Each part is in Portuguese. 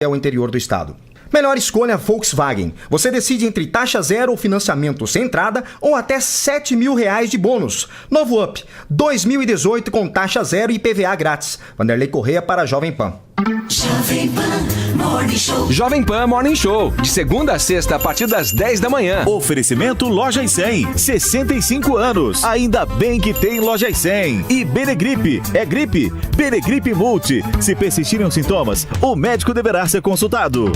é o interior do estado. Melhor escolha Volkswagen. Você decide entre taxa zero ou financiamento sem entrada ou até R$7.000 de bônus. Novo Up, 2018 com taxa zero e IPVA grátis. Vanderlei Correia para Jovem Pan. Jovem Pan Morning Show. Jovem Pan Morning Show, de segunda a sexta a partir das 10 da manhã. Oferecimento Lojas 100, 65 anos. Ainda bem que tem Lojas 100. E Benegripe, é gripe? Benegripe Multi. Se persistirem os sintomas, o médico deverá ser consultado.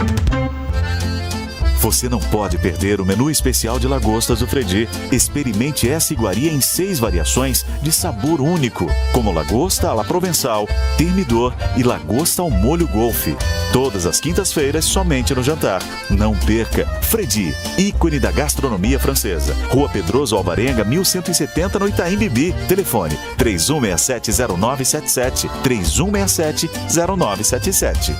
Você não pode perder o menu especial de lagostas do Fredi. Experimente essa iguaria em 6 variações de sabor único, como lagosta à la provençal, termidor e lagosta ao molho golfe. Todas as quintas-feiras, somente no jantar. Não perca! Fredi, ícone da gastronomia francesa. Rua Pedroso Alvarenga, 1170, no Itaim Bibi. Telefone 31670977, 31670977.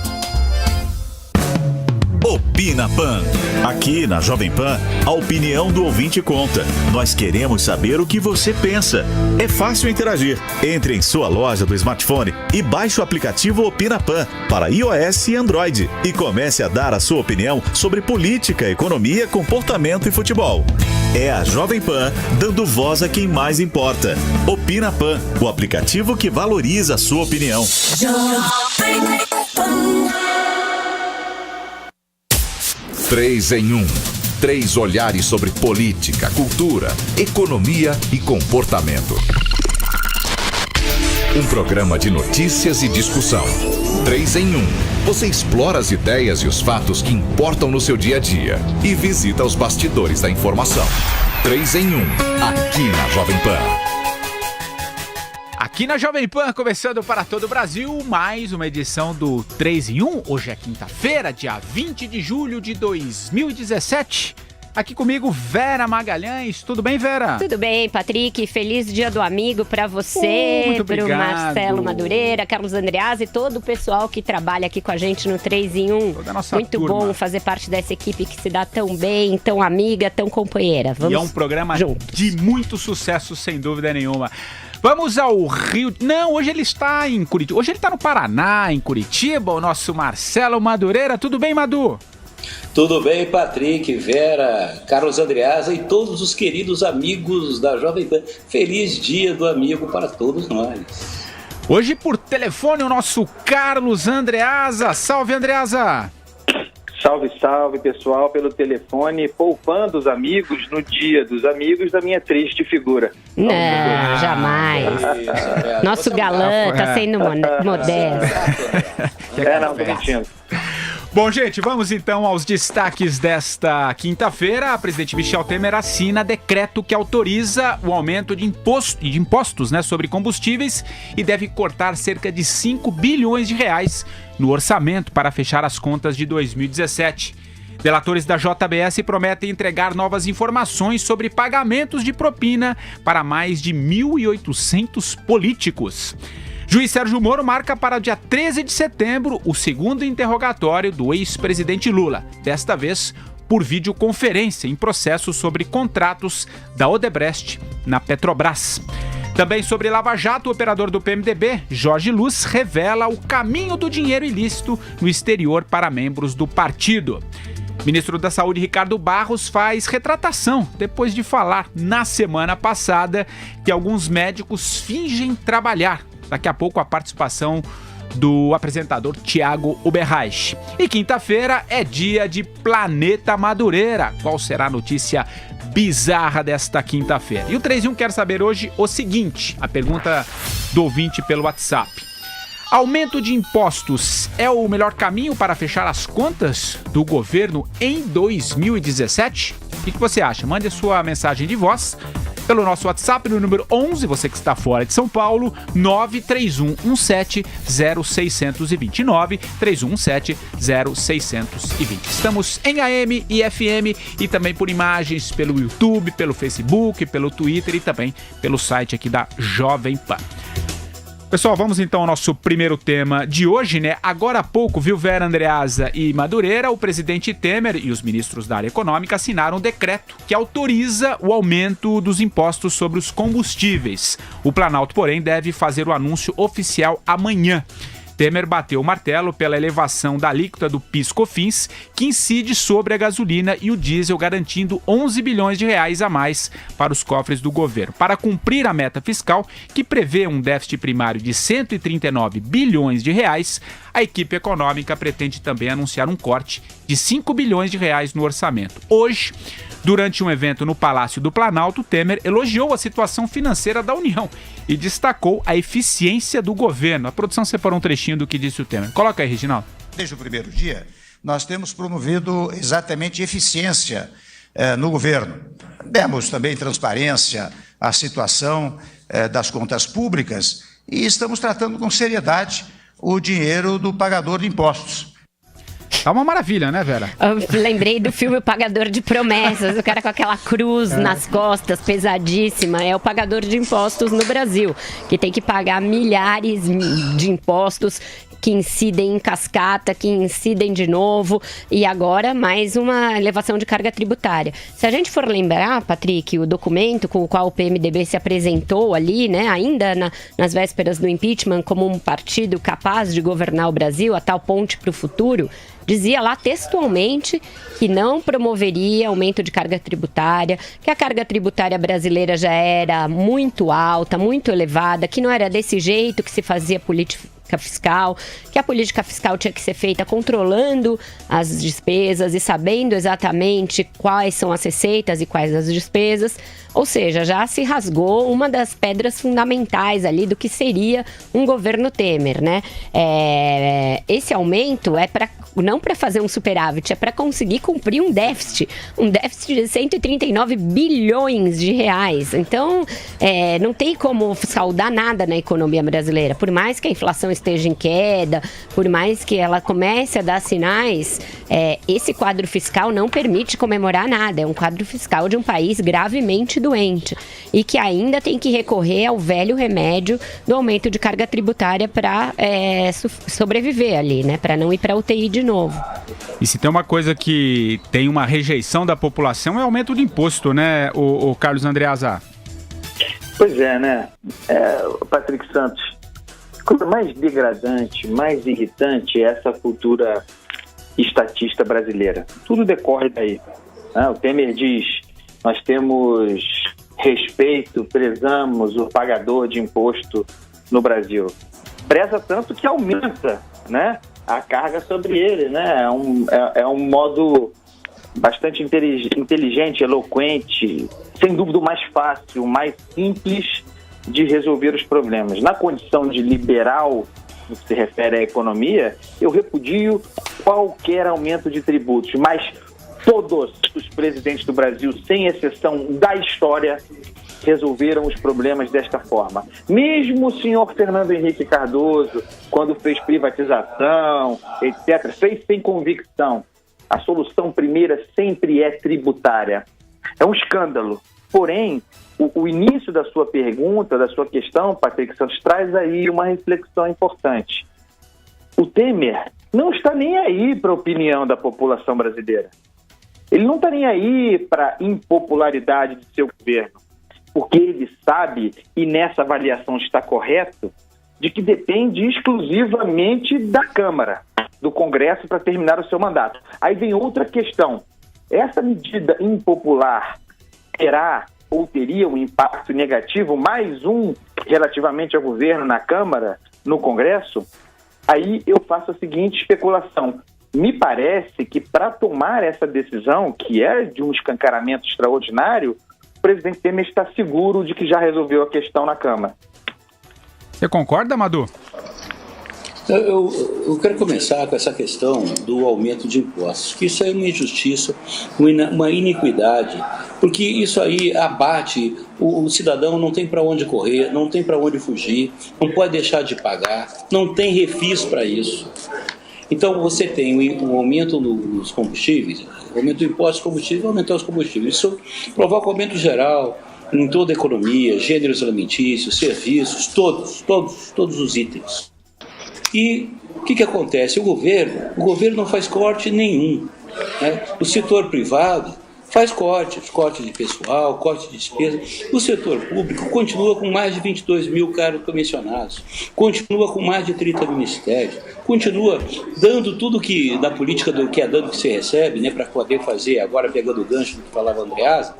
Opina Pan. Aqui na Jovem Pan, a opinião do ouvinte conta. Nós queremos saber o que você pensa. É fácil interagir. Entre em sua loja do smartphone e baixe o aplicativo Opina Pan para iOS e Android e comece a dar a sua opinião sobre política, economia, comportamento e futebol. É a Jovem Pan dando voz a quem mais importa. Opina Pan, o aplicativo que valoriza a sua opinião. Jovem Pan. 3 em 1. 3 olhares sobre política, cultura, economia e comportamento. Um programa de notícias e discussão. 3 em 1. Você explora as ideias e os fatos que importam no seu dia a dia e visita os bastidores da informação. 3 em 1. Aqui na Jovem Pan. Aqui na Jovem Pan, começando para todo o Brasil, mais uma edição do 3 em 1. Hoje é quinta-feira, dia 20 de julho de 2017. Aqui comigo, Vera Magalhães. Tudo bem, Vera? Tudo bem, Patrick. Feliz Dia do Amigo para você, muito para o Marcelo Madureira, Carlos Andreazzi e todo o pessoal que trabalha aqui com a gente no 3 em 1. Toda a nossa muito turma. Bom fazer parte dessa equipe que se dá tão bem, tão amiga, tão companheira. Vamos e é um programa juntos. De muito sucesso, sem dúvida nenhuma. Vamos ao Rio... Não, hoje ele está em Curitiba. Hoje ele está no Paraná, em Curitiba, o nosso Marcelo Madureira. Tudo bem, Madu? Tudo bem, Patrick, Vera, Carlos Andreasa e todos os queridos amigos da Jovem Pan. Feliz Dia do Amigo para todos nós. Hoje por telefone o nosso Carlos Andreasa. Salve, Andreasa! Salve, salve, pessoal, pelo telefone, poupando os amigos no Dia dos Amigos da minha triste figura. Não, jamais. Nosso galã tá sendo modesto. Não, tô mentindo. Bom, gente, vamos então aos destaques desta quinta-feira. A presidente Michel Temer assina decreto que autoriza o aumento de impostos, sobre combustíveis e deve cortar cerca de 5 bilhões de reais no orçamento para fechar as contas de 2017. Delatores da JBS prometem entregar novas informações sobre pagamentos de propina para mais de 1.800 políticos. Juiz Sérgio Moro marca para o dia 13 de setembro o segundo interrogatório do ex-presidente Lula, desta vez por videoconferência em processo sobre contratos da Odebrecht na Petrobras. Também sobre Lava Jato, o operador do PMDB, Jorge Luz, revela o caminho do dinheiro ilícito no exterior para membros do partido. Ministro da Saúde, Ricardo Barros, faz retratação depois de falar na semana passada que alguns médicos fingem trabalhar. Daqui a pouco a participação do apresentador Tiago Uberreich. E quinta-feira é dia de Planeta Madureira. Qual será a notícia bizarra desta quinta-feira? E o 3 em 1 quer saber hoje o seguinte, a pergunta do ouvinte pelo WhatsApp. Aumento de impostos é o melhor caminho para fechar as contas do governo em 2017? O que você acha? Mande a sua mensagem de voz pelo nosso WhatsApp no número 11, você que está fora de São Paulo, 931170620, 931170620. Estamos em AM e FM e também por imagens pelo YouTube, pelo Facebook, pelo Twitter e também pelo site aqui da Jovem Pan. Pessoal, vamos então ao nosso primeiro tema de hoje, Agora há pouco, viu, Vera Andreasa e Madureira, o presidente Temer e os ministros da área econômica assinaram um decreto que autoriza o aumento dos impostos sobre os combustíveis. O Planalto, porém, deve fazer o anúncio oficial amanhã. Temer bateu o martelo pela elevação da alíquota do PIS/COFINS, que incide sobre a gasolina e o diesel, garantindo 11 bilhões de reais a mais para os cofres do governo. Para cumprir a meta fiscal, que prevê um déficit primário de 139 bilhões de reais, a equipe econômica pretende também anunciar um corte de 5 bilhões de reais no orçamento. Hoje, durante um evento no Palácio do Planalto, Temer elogiou a situação financeira da União e destacou a eficiência do governo. A produção separou um trechinho do que disse o Temer. Coloca aí, Reginaldo. Desde o primeiro dia, nós temos promovido exatamente eficiência no governo. Demos também transparência à situação das contas públicas e estamos tratando com seriedade o dinheiro do pagador de impostos. Tá uma maravilha, né, Vera? Eu lembrei do filme O Pagador de Promessas, o cara com aquela cruz nas costas, pesadíssima. É o pagador de impostos no Brasil, que tem que pagar milhares de impostos que incidem em cascata, que incidem de novo, e agora mais uma elevação de carga tributária. Se a gente for lembrar, Patrick, o documento com o qual o PMDB se apresentou ali, né, ainda nas vésperas do impeachment, como um partido capaz de governar o Brasil, a tal ponte para o futuro, dizia lá textualmente que não promoveria aumento de carga tributária, que a carga tributária brasileira já era muito alta, muito elevada, que não era desse jeito que se fazia política fiscal, que a política fiscal tinha que ser feita controlando as despesas e sabendo exatamente quais são as receitas e quais as despesas. Ou seja, já se rasgou uma das pedras fundamentais ali do que seria um governo Temer, né? Esse aumento é não para fazer um superávit, é para conseguir cumprir um déficit de 139 bilhões de reais. Então, não tem como saudar nada na economia brasileira. Por mais que a inflação esteja em queda, por mais que ela comece a dar sinais, esse quadro fiscal não permite comemorar nada. É um quadro fiscal de um país gravemente doente e que ainda tem que recorrer ao velho remédio do aumento de carga tributária para sobreviver ali, né? Para não ir para UTI de novo. E se tem uma coisa que tem uma rejeição da população é o aumento do imposto, né, o Carlos Andreasa? Pois é, né? Patrick Santos, coisa mais degradante, mais irritante é essa cultura estatista brasileira. Tudo decorre daí. O Temer diz: nós temos respeito, prezamos o pagador de imposto no Brasil. Preza tanto que aumenta, né, a carga sobre ele, né? É um modo bastante inteligente, eloquente, sem dúvida o mais fácil, o mais simples de resolver os problemas. Na condição de liberal, no que se refere à economia, eu repudio qualquer aumento de tributos, mas todos os presidentes do Brasil, sem exceção da história, resolveram os problemas desta forma. Mesmo o senhor Fernando Henrique Cardoso, quando fez privatização, etc., fez sem convicção. A solução primeira sempre é tributária. É um escândalo. Porém, o início da sua pergunta, da sua questão, Patrick Santos, traz aí uma reflexão importante. O Temer não está nem aí para a opinião da população brasileira. Ele não está nem aí para a impopularidade de seu governo, porque ele sabe, e nessa avaliação está correto, de que depende exclusivamente da Câmara, do Congresso, para terminar o seu mandato. Aí vem outra questão. Essa medida impopular terá ou teria um impacto negativo, mais um relativamente ao governo na Câmara, no Congresso? Aí eu faço a seguinte especulação. Me parece que para tomar essa decisão, que é de um escancaramento extraordinário, o presidente Temer está seguro de que já resolveu a questão na Câmara. Você concorda, Madu? Eu quero começar com essa questão do aumento de impostos, que isso é uma injustiça, uma iniquidade, porque isso aí abate o cidadão, não tem para onde correr, não tem para onde fugir, não pode deixar de pagar, não tem refis para isso. Então você tem um aumento dos combustíveis, aumento do imposto de combustível, aumentar os combustíveis. Isso provoca um aumento geral em toda a economia, gêneros alimentícios, serviços, todos os itens. E o que acontece? O governo não faz corte nenhum, né? O setor privado faz corte de pessoal, corte de despesa. O setor público continua com mais de 22 mil cargos comissionados, continua com mais de 30 ministérios, continua dando tudo que na política do que é dando que se recebe, né, para poder fazer, agora pegando o gancho do que falava o Andreasa,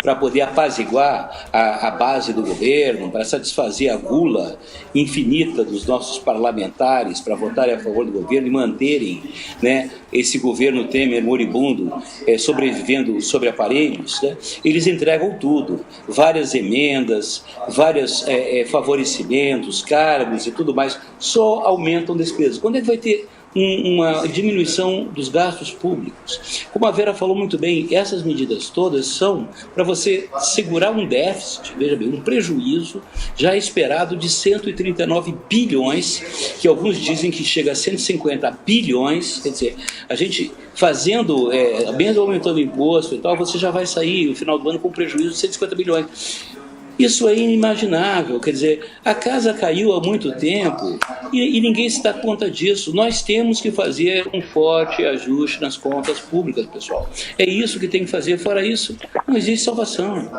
para poder apaziguar a base do governo, para satisfazer a gula infinita dos nossos parlamentares para votarem a favor do governo e manterem, né, esse governo Temer moribundo sobrevivendo sobre aparelhos, né, eles entregam tudo, várias emendas, vários favorecimentos, cargos e tudo mais, só aumentam despesas. Quando é que vai ter uma diminuição dos gastos públicos? Como a Vera falou muito bem, essas medidas todas são para você segurar um déficit, veja bem, um prejuízo já esperado de 139 bilhões, que alguns dizem que chega a 150 bilhões, quer dizer, a gente fazendo, mesmo aumentando o imposto e tal, você já vai sair no final do ano com um prejuízo de 150 bilhões. Isso é inimaginável, quer dizer, a casa caiu há muito tempo e ninguém se dá conta disso. Nós temos que fazer um forte ajuste nas contas públicas, pessoal. É isso que tem que fazer, fora isso, não existe salvação.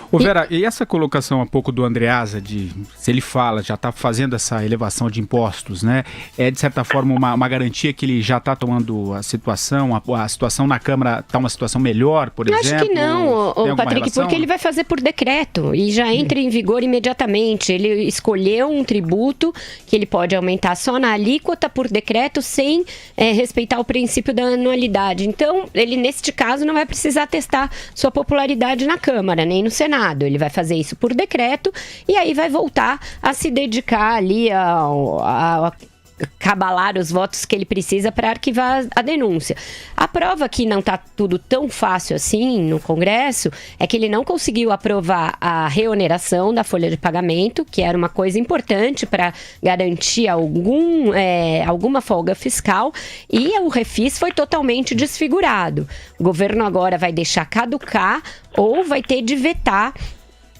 Ô Vera, e essa colocação um pouco do Andreasa, se ele fala, já está fazendo essa elevação de impostos, né? É de certa forma uma garantia que ele já está tomando a situação na Câmara está uma situação melhor, por exemplo? Acho que não, Patrick, porque ele vai fazer por decreto e já entra em vigor imediatamente. Ele escolheu um tributo que ele pode aumentar só na alíquota por decreto sem respeitar o princípio da anualidade. Então, ele neste caso não vai precisar testar sua popularidade na Câmara, nem no Senado. Ele vai fazer isso por decreto e aí vai voltar a se dedicar ali a cabalar os votos que ele precisa para arquivar a denúncia. A prova que não está tudo tão fácil assim no Congresso é que ele não conseguiu aprovar a reoneração da folha de pagamento, que era uma coisa importante para garantir alguma folga fiscal, e o refis foi totalmente desfigurado. O governo agora vai deixar caducar ou vai ter de vetar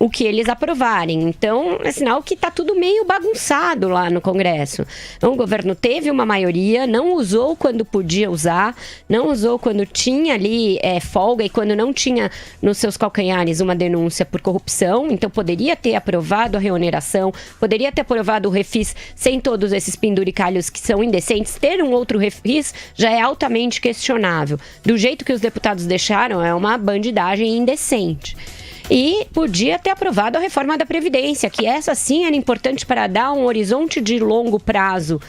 o que eles aprovarem. Então, é sinal que está tudo meio bagunçado lá no Congresso. Então, o governo teve uma maioria, não usou quando podia usar, não usou quando tinha ali folga e quando não tinha nos seus calcanhares uma denúncia por corrupção. Então, poderia ter aprovado a reoneração, poderia ter aprovado o refis sem todos esses penduricalhos que são indecentes. Ter um outro refis já é altamente questionável. Do jeito que os deputados deixaram, é uma bandidagem indecente. E podia ter aprovado a reforma da Previdência, que essa sim era importante para dar um horizonte de longo prazo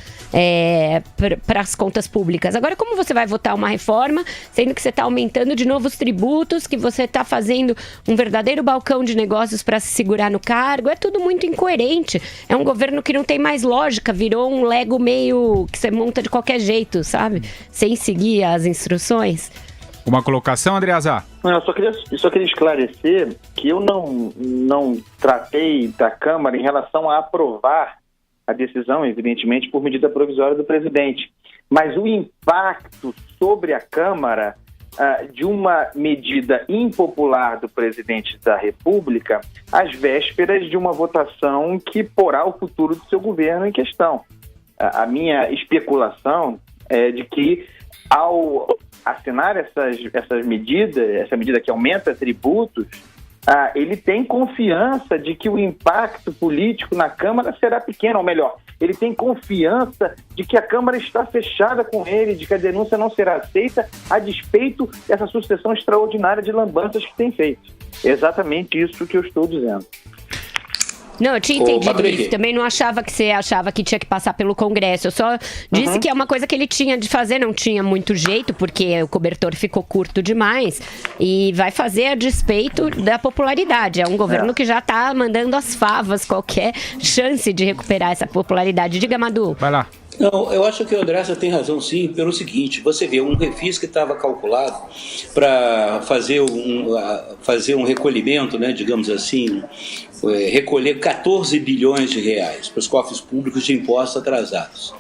para as contas públicas. Agora, como você vai votar uma reforma, sendo que você está aumentando de novo os tributos, que você está fazendo um verdadeiro balcão de negócios para se segurar no cargo, é tudo muito incoerente. É um governo que não tem mais lógica, virou um Lego meio que você monta de qualquer jeito, sabe? Sem seguir as instruções. Uma colocação, Andreasa? Eu só queria esclarecer que eu não tratei da Câmara em relação a aprovar a decisão, evidentemente, por medida provisória do presidente. Mas o impacto sobre a Câmara de uma medida impopular do presidente da República às vésperas de uma votação que porá o futuro do seu governo em questão. A minha especulação é de que, ao assinar essas medidas, essa medida que aumenta tributos, ele tem confiança de que o impacto político na Câmara será pequeno, ou melhor, ele tem confiança de que a Câmara está fechada com ele, de que a denúncia não será aceita a despeito dessa sucessão extraordinária de lambanças que tem feito. É exatamente isso que eu estou dizendo. Não, eu tinha entendido isso. Também não achava que você achava que tinha que passar pelo Congresso. Eu só disse que é uma coisa que ele tinha de fazer, não tinha muito jeito, porque o cobertor ficou curto demais. E vai fazer a despeito da popularidade. É um governo que já está mandando as favas, qualquer chance de recuperar essa popularidade. Diga, Madu. Vai lá. Não, eu acho que o Andreasa tem razão sim, pelo seguinte, você vê um refis que estava calculado para fazer um recolhimento, né, digamos assim, recolher 14 bilhões de reais para os cofres públicos de impostos atrasados.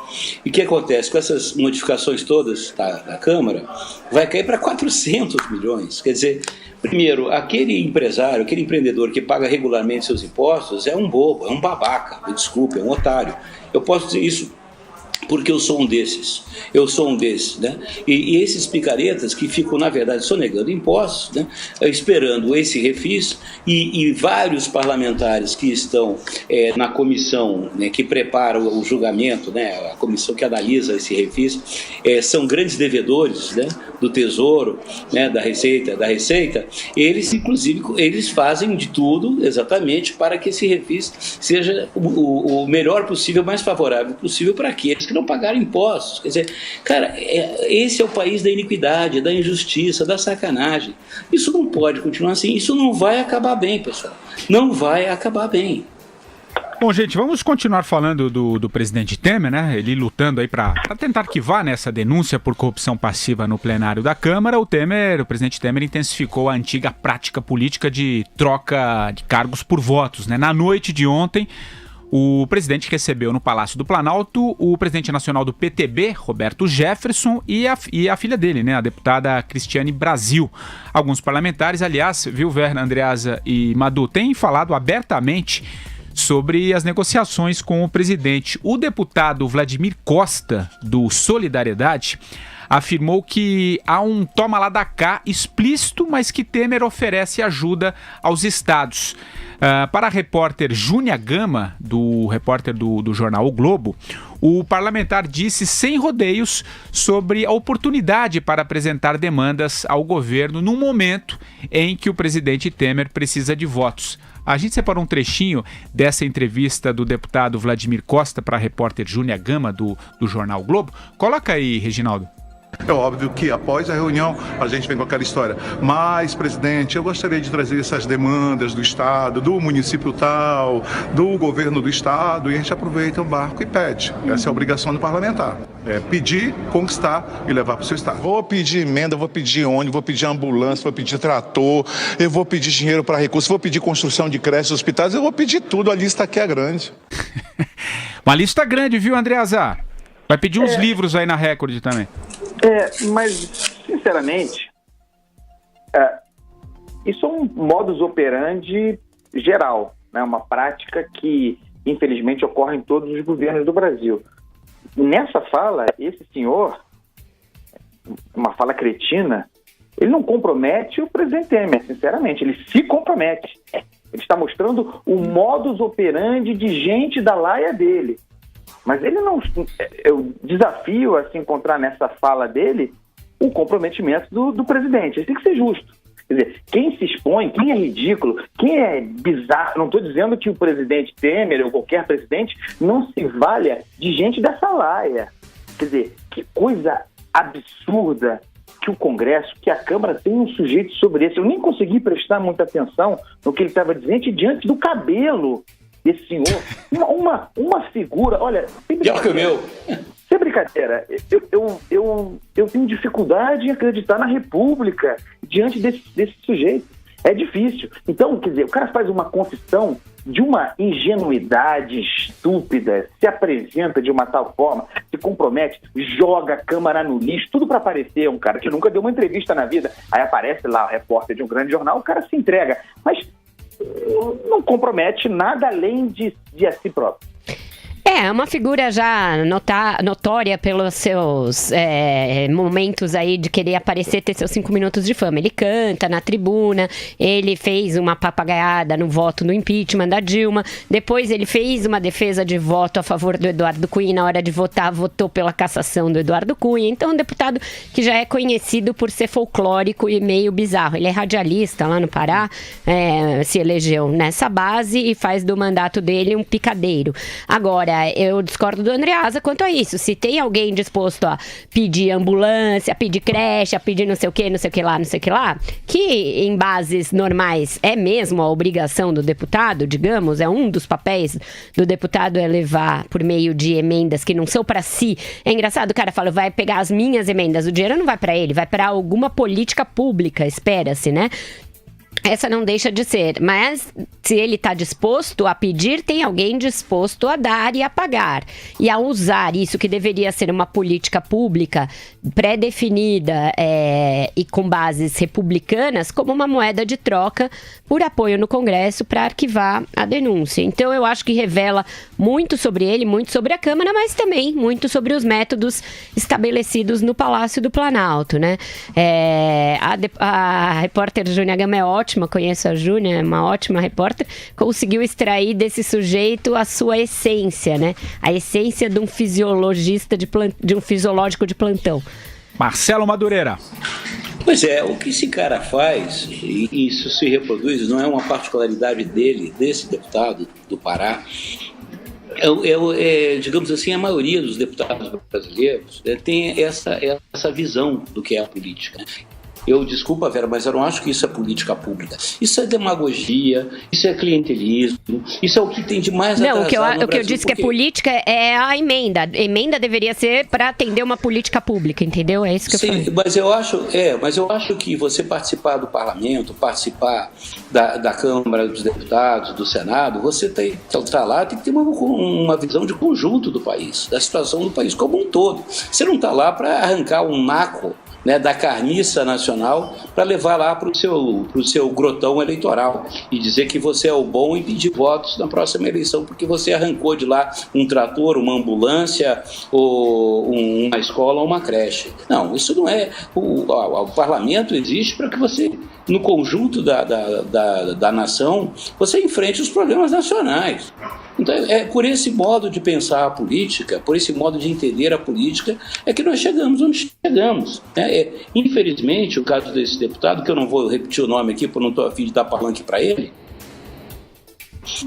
E o que acontece? Com essas modificações todas da Câmara, vai cair para 400 milhões. Quer dizer, primeiro, aquele empresário, aquele empreendedor que paga regularmente seus impostos é um bobo, é um babaca, me desculpe, é um otário. Eu posso dizer isso porque eu sou um desses, né? E esses picaretas que ficam, na verdade, sonegando impostos, né? Esperando esse refis, e vários parlamentares que estão na comissão, né, que prepara o julgamento, né, a comissão que analisa esse refis, são grandes devedores, né, do Tesouro, né, da Receita, eles, inclusive, eles fazem de tudo exatamente para que esse refis seja o melhor possível, mais favorável possível para aqueles que não pagaram impostos. Quer dizer, cara, esse é o país da iniquidade, da injustiça, da sacanagem. Isso não pode continuar assim, isso não vai acabar bem, pessoal. Não vai acabar bem. Bom, gente, vamos continuar falando do presidente Temer, né? Ele lutando aí para tentar arquivar, né, essa denúncia por corrupção passiva no plenário da Câmara. O presidente Temer intensificou a antiga prática política de troca de cargos por votos, né? Na noite de ontem, o presidente recebeu no Palácio do Planalto o presidente nacional do PTB, Roberto Jefferson, e a filha dele, né, a deputada Cristiane Brasil. Alguns parlamentares, aliás, viu, Verna, Andreasa e Madu, têm falado abertamente sobre as negociações com o presidente. O deputado Vladimir Costa, do Solidariedade, afirmou que há um toma lá da cá explícito, mas que Temer oferece ajuda aos estados. Para a repórter Júnia Gama, repórter do jornal O Globo, o parlamentar disse sem rodeios sobre a oportunidade para apresentar demandas ao governo no momento em que o presidente Temer precisa de votos. A gente separou um trechinho dessa entrevista do deputado Vladimir Costa para a repórter Júnia Gama, do jornal O Globo. Coloca aí, Reginaldo. É óbvio que após a reunião a gente vem com aquela história. Mas, presidente, eu gostaria de trazer essas demandas do Estado, do município tal, do governo do Estado, e a gente aproveita o barco e pede. Essa é a obrigação do parlamentar. É pedir, conquistar e levar para o seu Estado. Vou pedir emenda, vou pedir ônibus, vou pedir ambulância, vou pedir trator, eu vou pedir dinheiro para recursos, vou pedir construção de creches, hospitais, eu vou pedir tudo, a lista aqui é grande. Uma lista grande, viu, Andreasa? Vai pedir uns livros aí na Record também. Mas, sinceramente, isso é um modus operandi geral, né? Uma prática que, infelizmente, ocorre em todos os governos do Brasil. Nessa fala, esse senhor, uma fala cretina, ele não compromete o presidente Temer, sinceramente, ele se compromete. Ele está mostrando o modus operandi de gente da laia dele. Mas ele não... Eu desafio a se encontrar nessa fala dele o comprometimento do presidente. Ele tem que ser justo. Quer dizer, quem se expõe, quem é ridículo, quem é bizarro... Não estou dizendo que o presidente Temer ou qualquer presidente não se valha de gente dessa laia. Quer dizer, que coisa absurda que o Congresso, que a Câmara tem um sujeito sobre esse. Eu nem consegui prestar muita atenção no que ele estava dizendo diante do cabelo desse senhor, uma figura, olha, pior que o meu. Sem brincadeira, eu tenho dificuldade em acreditar na República diante desse sujeito. É difícil. Então, quer dizer, o cara faz uma confissão de uma ingenuidade estúpida, se apresenta de uma tal forma, se compromete, joga a Câmara no lixo, tudo para parecer um cara que nunca deu uma entrevista na vida. Aí aparece lá o repórter de um grande jornal, o cara se entrega. Mas não compromete nada além de a si próprio. É uma figura já notória pelos seus momentos aí de querer aparecer, ter seus 5 minutos de fama. Ele canta na tribuna, ele fez uma papagaiada no voto no impeachment da Dilma, depois ele fez uma defesa de voto a favor do Eduardo Cunha, na hora de votar, votou pela cassação do Eduardo Cunha. Então, um deputado que já é conhecido por ser folclórico e meio bizarro. Ele é radialista lá no Pará, se elegeu nessa base e faz do mandato dele um picadeiro. Agora, eu discordo do Andreasa quanto a isso. Se tem alguém disposto a pedir ambulância, a pedir creche, a pedir não sei o que lá, que em bases normais é mesmo a obrigação do deputado, digamos, é um dos papéis do deputado é levar por meio de emendas que não são para si. É engraçado, o cara fala, vai pegar as minhas emendas, o dinheiro não vai para ele, vai para alguma política pública, espera-se, né? Essa não deixa de ser, mas se ele está disposto a pedir, tem alguém disposto a dar e a pagar. E a usar isso que deveria ser uma política pública pré-definida e com bases republicanas como uma moeda de troca por apoio no Congresso para arquivar a denúncia. Então eu acho que revela muito sobre ele, muito sobre a Câmara, mas também muito sobre os métodos estabelecidos no Palácio do Planalto, né? A repórter Júnia Gama é ótima, conheço a Júnia, é uma ótima repórter, conseguiu extrair desse sujeito a sua essência, né? A essência de um fisiologista, de um fisiológico de plantão. Marcelo Madureira. Pois é, o que esse cara faz, e isso se reproduz, não é uma particularidade dele, desse deputado do Pará, digamos assim, a maioria dos deputados brasileiros tem essa visão do que é a política. Desculpa, Vera, mas eu não acho que isso é política pública. Isso é demagogia, isso é clientelismo, isso é o que tem de mais atrasado no Brasil. O que eu disse que é política é a emenda. A emenda deveria ser para atender uma política pública, entendeu? É isso que eu falei. Mas eu acho que você participar do parlamento, participar da Câmara dos Deputados, do Senado, você tá lá, tem que ter uma visão de conjunto do país, da situação do país como um todo. Você não está lá para arrancar um naco, né, da carniça nacional para levar lá para o seu grotão eleitoral e dizer que você é o bom e pedir votos na próxima eleição porque você arrancou de lá um trator, uma ambulância, ou uma escola ou uma creche. Não, isso não é. O parlamento existe para que você, no conjunto da nação, você enfrente os problemas nacionais. Então, é por esse modo de pensar a política, por esse modo de entender a política, é que nós chegamos onde chegamos. Infelizmente, o caso desse deputado, que eu não vou repetir o nome aqui, porque eu não estou a fim de dar palanque para ele,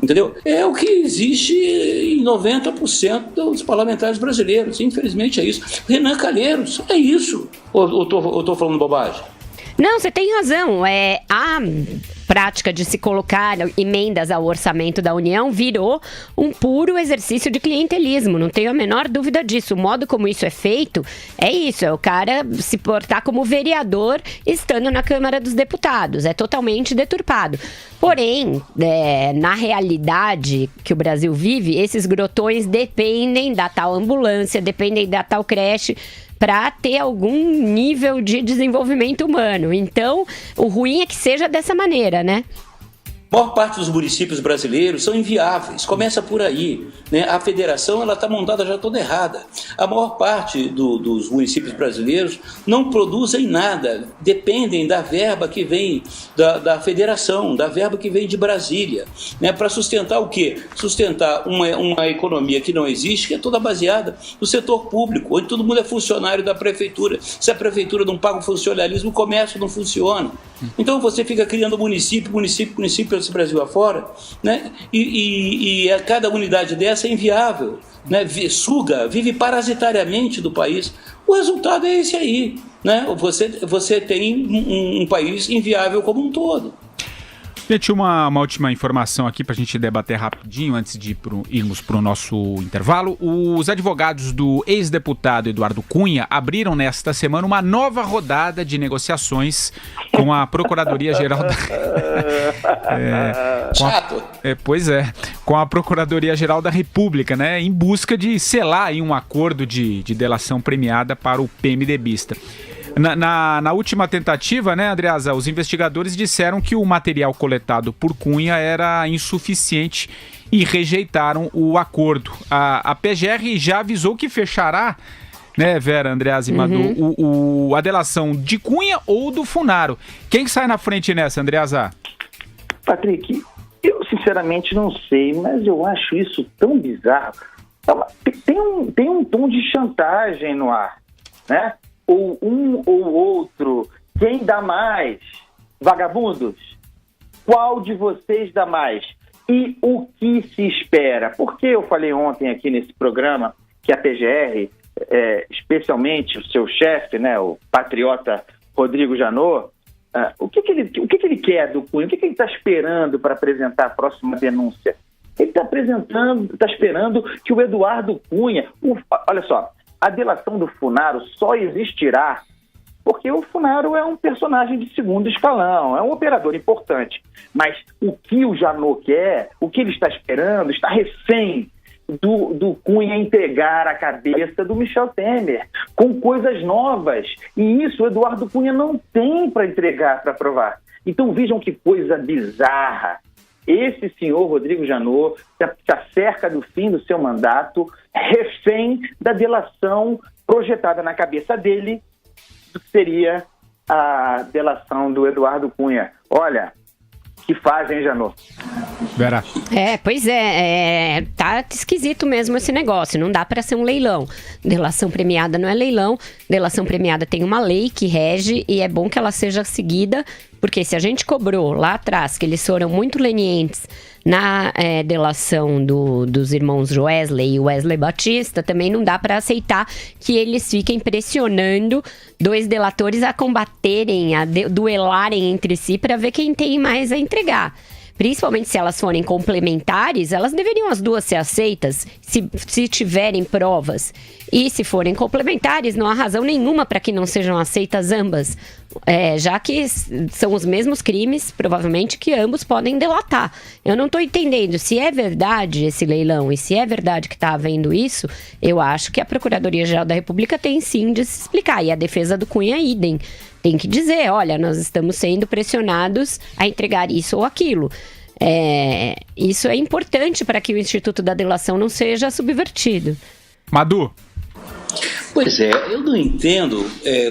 entendeu? É o que existe em 90% dos parlamentares brasileiros. Infelizmente é isso. Renan Calheiros, é isso. Ou estou falando bobagem? Não, você tem razão. A prática de se colocar emendas ao orçamento da União virou um puro exercício de clientelismo, não tenho a menor dúvida disso. O modo como isso é feito é isso, é o cara se portar como vereador estando na Câmara dos Deputados, é totalmente deturpado. Porém, na realidade que o Brasil vive, esses grotões dependem da tal ambulância, dependem da tal creche, para ter algum nível de desenvolvimento humano. Então, o ruim é que seja dessa maneira, né? A maior parte dos municípios brasileiros são inviáveis, começa por aí, né? A federação está montada já toda errada. A maior parte dos municípios brasileiros não produzem nada, dependem da verba que vem da federação, da verba que vem de Brasília, né? Para sustentar o quê? Sustentar uma economia que não existe, que é toda baseada no setor público, onde todo mundo é funcionário da prefeitura. Se a prefeitura não paga o funcionalismo, o comércio não funciona. Então você fica criando município pelo Brasil afora, né? E cada unidade dessa é inviável, né? Vive parasitariamente do país. O resultado é esse aí, né? Você tem um país inviável como um todo. Gente, uma última informação aqui para a gente debater rapidinho antes de irmos para o nosso intervalo. Os advogados do ex-deputado Eduardo Cunha abriram nesta semana uma nova rodada de negociações com a Procuradoria-Geral da... com a Procuradoria-Geral da República, né, em busca de selar aí um acordo de delação premiada para o PMDBista. Na última tentativa, né, Andreasa, os investigadores disseram que o material coletado por Cunha era insuficiente e rejeitaram o acordo. A PGR já avisou que fechará, né, Vera, Andreasa e Madu, a delação de Cunha ou do Funaro. Quem sai na frente nessa, Andreasa? Patrick, eu sinceramente não sei, mas eu acho isso tão bizarro. Tem um tom de chantagem no ar, né? Ou um ou outro, quem dá mais? Vagabundos? Qual de vocês dá mais? E o que se espera? Porque eu falei ontem aqui nesse programa que a PGR, especialmente o seu chefe, né, o patriota Rodrigo Janot, o que ele quer do Cunha? O que ele está esperando para apresentar a próxima denúncia? Ele está esperando que o Eduardo Cunha... olha só, a delação do Funaro só existirá porque o Funaro é um personagem de segundo escalão, é um operador importante. Mas o que o Janot quer, o que ele está esperando, está refém do Cunha entregar a cabeça do Michel Temer com coisas novas. E isso o Eduardo Cunha não tem para entregar, para provar. Então vejam que coisa bizarra. esse senhor Rodrigo Janot está cerca do fim do seu mandato, refém da delação projetada na cabeça dele, que seria a delação do Eduardo Cunha. Olha, que fazem, Janot? Vera. Pois é, tá esquisito mesmo esse negócio, não dá para ser um leilão. Delação premiada não é leilão, delação premiada tem uma lei que rege e é bom que ela seja seguida, porque se a gente cobrou lá atrás que eles foram muito lenientes na delação dos irmãos Joesley e Wesley Batista, também não dá para aceitar que eles fiquem pressionando dois delatores a combaterem, a duelarem entre si para ver quem tem mais a entregar. Principalmente se elas forem complementares, elas deveriam as duas ser aceitas se tiverem provas. E se forem complementares, não há razão nenhuma para que não sejam aceitas ambas. Já que são os mesmos crimes, provavelmente, que ambos podem delatar. Eu não estou entendendo se é verdade esse leilão e se é verdade que está havendo isso. Eu acho que a Procuradoria-Geral da República tem sim de se explicar. E a defesa do Cunha, idem. Tem que dizer, olha, nós estamos sendo pressionados a entregar isso ou aquilo. Isso é importante para que o Instituto da Delação não seja subvertido. Madu. Pois é, eu não entendo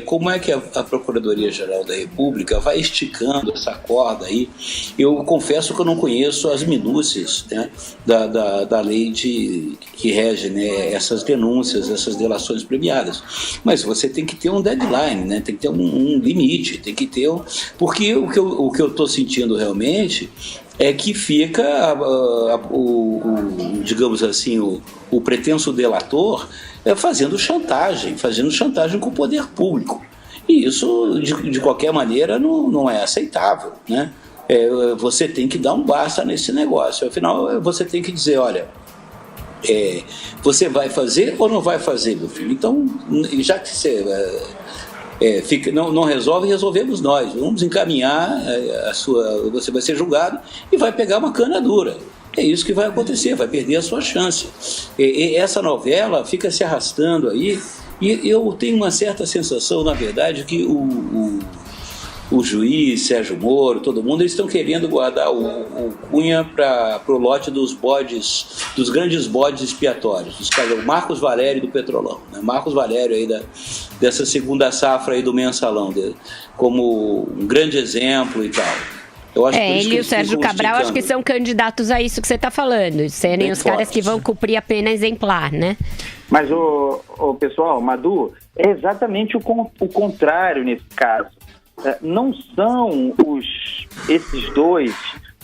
como é que a Procuradoria-Geral da República vai esticando essa corda aí. Eu confesso que eu não conheço as minúcias, né, da lei que rege, né, essas denúncias, essas delações premiadas. Mas você tem que ter um deadline, né, tem que ter um limite, tem que ter porque o que eu estou sentindo realmente é que fica, digamos assim, o pretenso delator fazendo chantagem com o poder público. E isso, de qualquer maneira, não é aceitável, né? Você tem que dar um basta nesse negócio. Afinal, você tem que dizer, olha, você vai fazer ou não vai fazer, meu filho? Então, já que você não resolve, resolvemos nós. Vamos encaminhar você vai ser julgado e vai pegar uma cana dura. É isso que vai acontecer, vai perder a sua chance. E essa novela fica se arrastando aí, e eu tenho uma certa sensação, na verdade, que o juiz, Sérgio Moro, todo mundo, eles estão querendo guardar o Cunha para o lote dos grandes bodes expiatórios, o Marcos Valério do Petrolão, né? Marcos Valério aí dessa segunda safra aí do Mensalão, como um grande exemplo e tal. Eu acho ele e o Sérgio Cabral acho que são candidatos a isso que você está falando, serem os caras que vão cumprir a pena exemplar, né? Mas, pessoal, Madu, é exatamente o contrário nesse caso. Não são esses dois,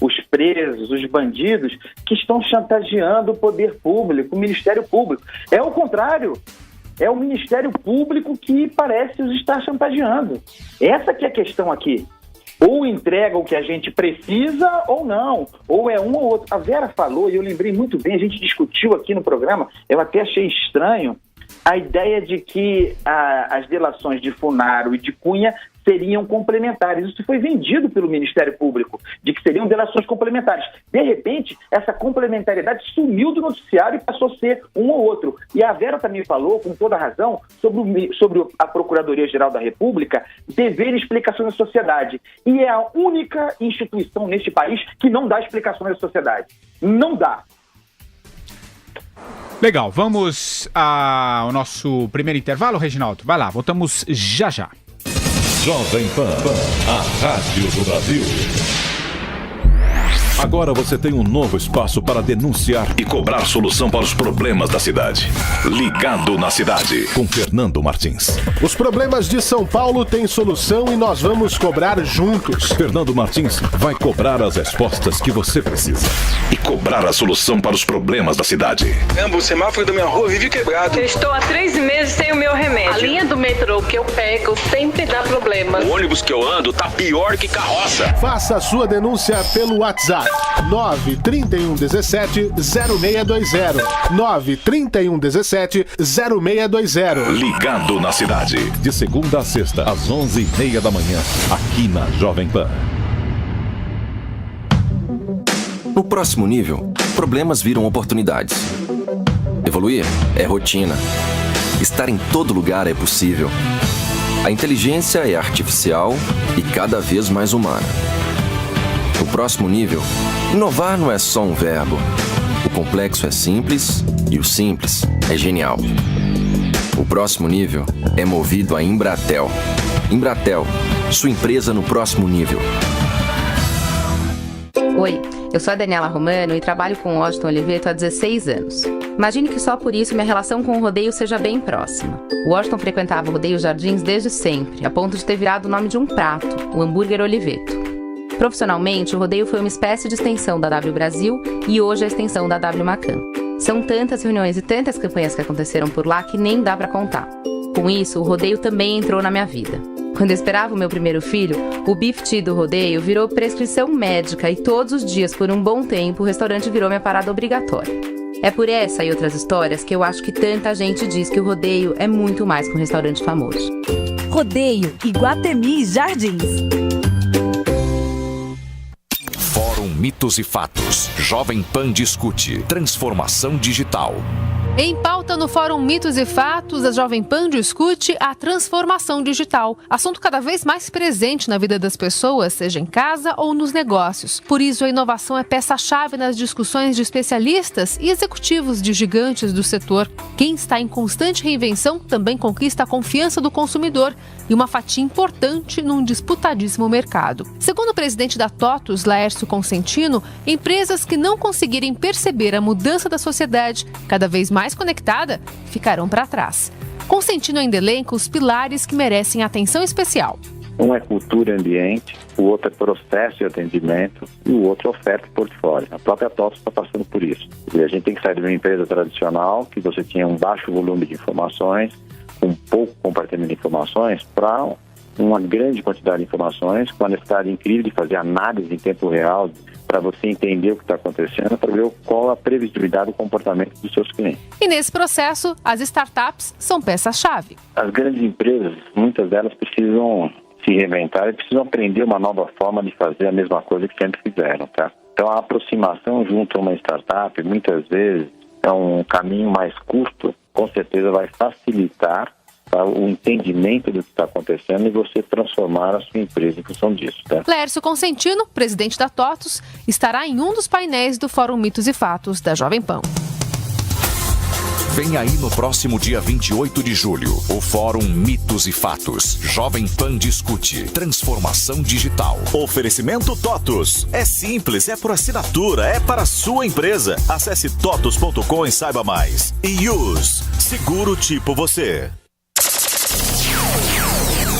os presos, os bandidos, que estão chantageando o poder público, o Ministério Público. É o contrário. É o Ministério Público que parece os estar chantageando. Essa que é a questão aqui. Ou entrega o que a gente precisa ou não, ou é um ou outro. A Vera falou, e eu lembrei muito bem, a gente discutiu aqui no programa, eu até achei estranho a ideia de que as delações de Funaro e de Cunha seriam complementares. Isso foi vendido pelo Ministério Público, de que seriam delações complementares. De repente, essa complementariedade sumiu do noticiário e passou a ser um ou outro. E a Vera também falou, com toda razão, sobre a Procuradoria-Geral da República dever explicações à sociedade. E é a única instituição neste país que não dá explicações à sociedade. Não dá. Legal, vamos ao nosso primeiro intervalo, Reginaldo. Vai lá, voltamos já já. Jovem Pan, a rádio do Brasil. Agora você tem um novo espaço para denunciar e cobrar solução para os problemas da cidade. Ligado na Cidade, com Fernando Martins. Os problemas de São Paulo têm solução e nós vamos cobrar juntos. Fernando Martins vai cobrar as respostas que você precisa e cobrar a solução para os problemas da cidade. O semáforo da minha rua vive quebrado. Eu estou há 3 meses sem o meu remédio. A linha do metrô que eu pego sempre dá problema. O ônibus que eu ando tá pior que carroça. Faça a sua denúncia pelo WhatsApp. 93117 0620 93117 0620. Ligado na Cidade, de segunda a sexta às 11h30 da manhã, aqui na Jovem Pan. No próximo nível, problemas viram oportunidades. Evoluir é rotina. Estar em todo lugar é possível. A inteligência é artificial e cada vez mais humana. O próximo nível, inovar não é só um verbo. O complexo é simples e o simples é genial. O próximo nível é movido a Embratel. Embratel, sua empresa no próximo nível. Oi, eu sou a Daniela Romano e trabalho com o Washington Oliveto há 16 anos. Imagine que só por isso minha relação com o rodeio seja bem próxima. O Washington frequentava o Rodeio Jardins desde sempre, a ponto de ter virado o nome de um prato, o hambúrguer Oliveto. Profissionalmente, o rodeio foi uma espécie de extensão da W Brasil e hoje é a extensão da W Macan. São tantas reuniões e tantas campanhas que aconteceram por lá que nem dá pra contar. Com isso, o rodeio também entrou na minha vida. Quando eu esperava o meu primeiro filho, o beef tea do rodeio virou prescrição médica e todos os dias, por um bom tempo, o restaurante virou minha parada obrigatória. É por essa e outras histórias que eu acho que tanta gente diz que o rodeio é muito mais que um restaurante famoso. Rodeio Iguatemi Jardins. Fórum Mitos e Fatos. Jovem Pan discute transformação digital. Em pauta no Fórum Mitos e Fatos, a Jovem Pan discute a transformação digital, assunto cada vez mais presente na vida das pessoas, seja em casa ou nos negócios. Por isso, a inovação é peça-chave nas discussões de especialistas e executivos de gigantes do setor. Quem está em constante reinvenção também conquista a confiança do consumidor e uma fatia importante num disputadíssimo mercado. Segundo o presidente da TOTUS, Laércio Consentino, empresas que não conseguirem perceber a mudança da sociedade, cada vez mais conectada, ficarão para trás. Consentino ainda elenca os pilares que merecem atenção especial. Um é cultura e ambiente, o outro é processo de atendimento e o outro é oferta e portfólio. A própria TOTUS está passando por isso. E a gente tem que sair de uma empresa tradicional, que você tinha um baixo volume de informações, com pouco compartilhamento de informações, para uma grande quantidade de informações, com a necessidade incrível de fazer análise em tempo real, para você entender o que está acontecendo, para ver qual a previsibilidade do comportamento dos seus clientes. E nesse processo, as startups são peça-chave. As grandes empresas, muitas delas precisam se reinventar e precisam aprender uma nova forma de fazer a mesma coisa que sempre fizeram, tá? Então, a aproximação junto a uma startup, muitas vezes, é um caminho mais curto, com certeza vai facilitar o entendimento do que está acontecendo e você transformar a sua empresa em função disso. Tá? Laércio Consentino, presidente da TOTUS, estará em um dos painéis do Fórum Mitos e Fatos da Jovem Pan. Vem aí no próximo dia 28 de julho, o Fórum Mitos e Fatos. Jovem Pan discute transformação digital. Oferecimento TOTUS. É simples, é por assinatura, é para a sua empresa. Acesse totus.com e saiba mais. E use seguro tipo você.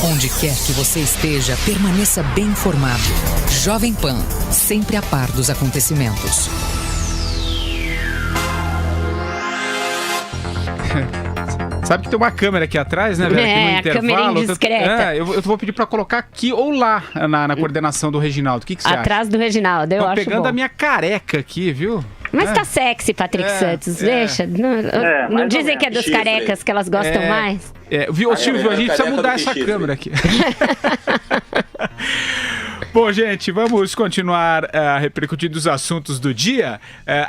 Onde quer que você esteja, permaneça bem informado. Jovem Pan, sempre a par dos acontecimentos. Sabe que tem uma câmera aqui atrás, né, velho? Aqui no intervalo. A câmera indiscreta. Eu vou pedir pra colocar aqui ou lá na coordenação do Reginaldo. O que você acha? Atrás do Reginaldo, eu acho pegando bom. a minha careca aqui, viu? Mas tá sexy, Patrick Santos, deixa. Não dizem que é dos carecas que elas gostam mais? Viu, Silvio, a gente precisa mudar essa câmera aqui. Bom, gente, vamos continuar repercutindo os assuntos do dia.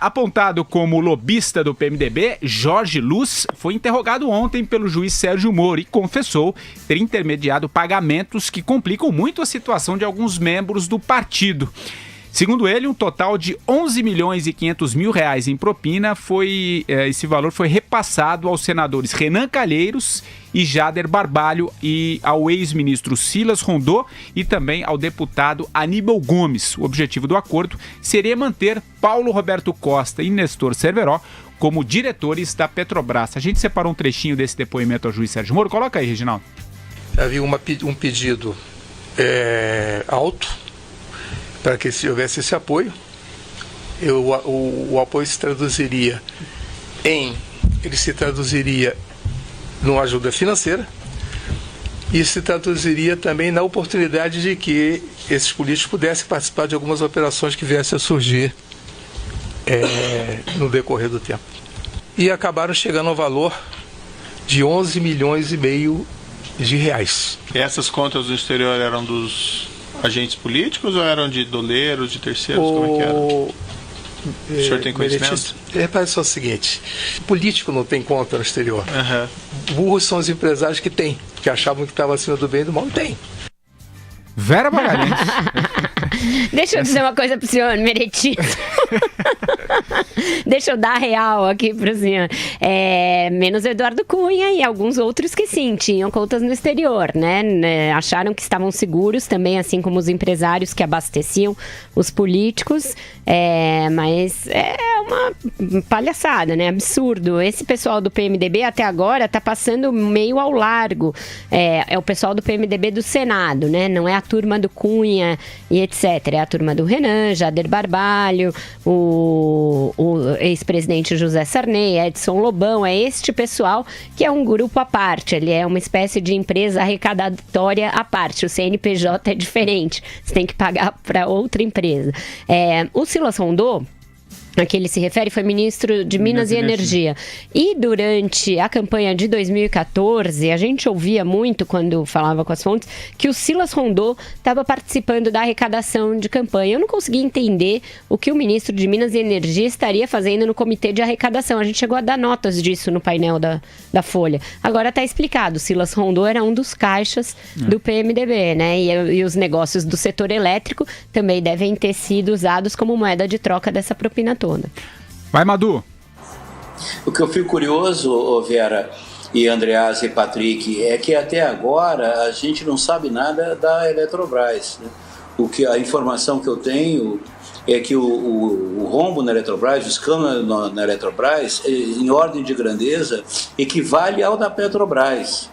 Apontado como lobista do PMDB, Jorge Luz foi interrogado ontem pelo juiz Sérgio Moro e confessou ter intermediado pagamentos que complicam muito a situação de alguns membros do partido. Segundo ele, um total de 11 milhões e 500 mil reais em propina esse valor foi repassado aos senadores Renan Calheiros e Jader Barbalho e ao ex-ministro Silas Rondô e também ao deputado Aníbal Gomes. O objetivo do acordo seria manter Paulo Roberto Costa e Nestor Cerveró como diretores da Petrobras. A gente separou um trechinho desse depoimento ao juiz Sérgio Moro. Coloca aí, Reginaldo. Havia um pedido alto para que houvesse esse apoio. O apoio se traduziria numa ajuda financeira e se traduziria também na oportunidade de que esses políticos pudessem participar de algumas operações que viessem a surgir no decorrer do tempo. E acabaram chegando ao valor de 11 milhões e meio de reais. E essas contas do exterior eram dos agentes políticos ou eram de doleiros, de terceiros? Como é que era? O senhor tem conhecimento? Parece só o seguinte: político não tem conta no exterior. Burros são os empresários que têm, que achavam que estava acima do bem e do mal. Não tem. Vera Magalhães. Deixa eu dizer uma coisa pro senhor, Meretito. Deixa eu dar real aqui pro senhor. Menos Eduardo Cunha e alguns outros que sim, tinham contas no exterior, né? Acharam que estavam seguros também, assim como os empresários que abasteciam os políticos. Mas é uma palhaçada, né? Absurdo. Esse pessoal do PMDB até agora tá passando meio ao largo. É o pessoal do PMDB do Senado, né? Não é a turma do Cunha e etc. É a turma do Renan, Jader Barbalho, o ex-presidente José Sarney, Edson Lobão. É este pessoal que é um grupo à parte. Ele é uma espécie de empresa arrecadatória à parte. O CNPJ é diferente. Você tem que pagar para outra empresa. O Silas Rondô, a que ele se refere, foi ministro de Minas e Energia. E durante a campanha de 2014, a gente ouvia muito, quando falava com as fontes, que o Silas Rondô estava participando da arrecadação de campanha. Eu não consegui entender o que o ministro de Minas e Energia estaria fazendo no comitê de arrecadação. A gente chegou a dar notas disso no painel da Folha. Agora está explicado, o Silas Rondô era um dos caixas do PMDB, né? E os negócios do setor elétrico também devem ter sido usados como moeda de troca dessa propina toda. Vai, Madu. O que eu fico curioso, Vera e Andreas e Patrick, é que até agora a gente não sabe nada da Eletrobras, né? A informação que eu tenho é que o rombo na Eletrobras, o escândalo na Eletrobras, em ordem de grandeza, equivale ao da Petrobras.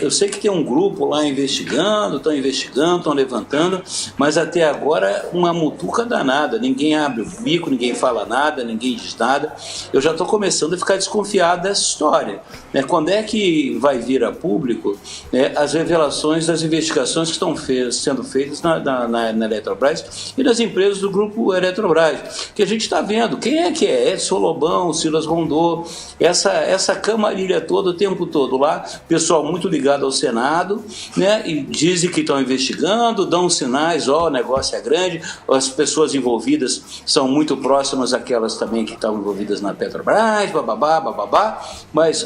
Eu sei que tem um grupo lá investigando, estão levantando, mas até agora uma mutuca danada, ninguém abre o bico, ninguém fala nada, ninguém diz nada. Eu já estou começando a ficar desconfiado dessa história, né? Quando é que vai vir a público, né, as revelações das investigações que estão sendo feitas na Eletrobras e nas empresas do grupo Eletrobras, que a gente está vendo quem é que é Edson Lobão, Silas Rondô, essa camarilha toda o tempo todo lá, pessoal muito ligado ao Senado, né? E dizem que estão investigando, dão sinais, o negócio é grande, as pessoas envolvidas são muito próximas àquelas também que estavam envolvidas na Petrobras, bababá, mas,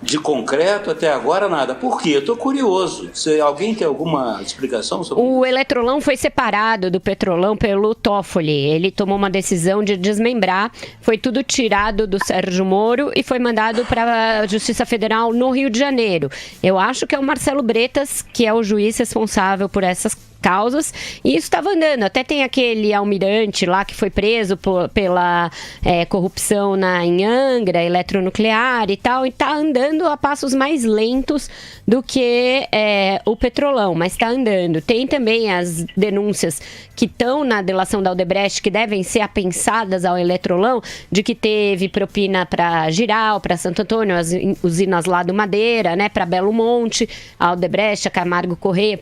de concreto até agora nada. Por quê? Eu estou curioso. Alguém tem alguma explicação sobre isso? O Eletrolão foi separado do Petrolão pelo Toffoli. Ele tomou uma decisão de desmembrar. Foi tudo tirado do Sérgio Moro e foi mandado para a Justiça Federal no Rio de Janeiro. Eu acho que é o Marcelo Bretas, que é o juiz responsável por essas causas, e isso estava andando. Até tem aquele almirante lá que foi preso pela corrupção em Angra, eletronuclear e tal, e está andando a passos mais lentos do que o Petrolão, mas está andando. Tem também as denúncias que estão na delação da Odebrecht, que devem ser apensadas ao Eletrolão, de que teve propina para Giral, para Santo Antônio, as usinas lá do Madeira, né, para Belo Monte, a Odebrecht, a Camargo Correia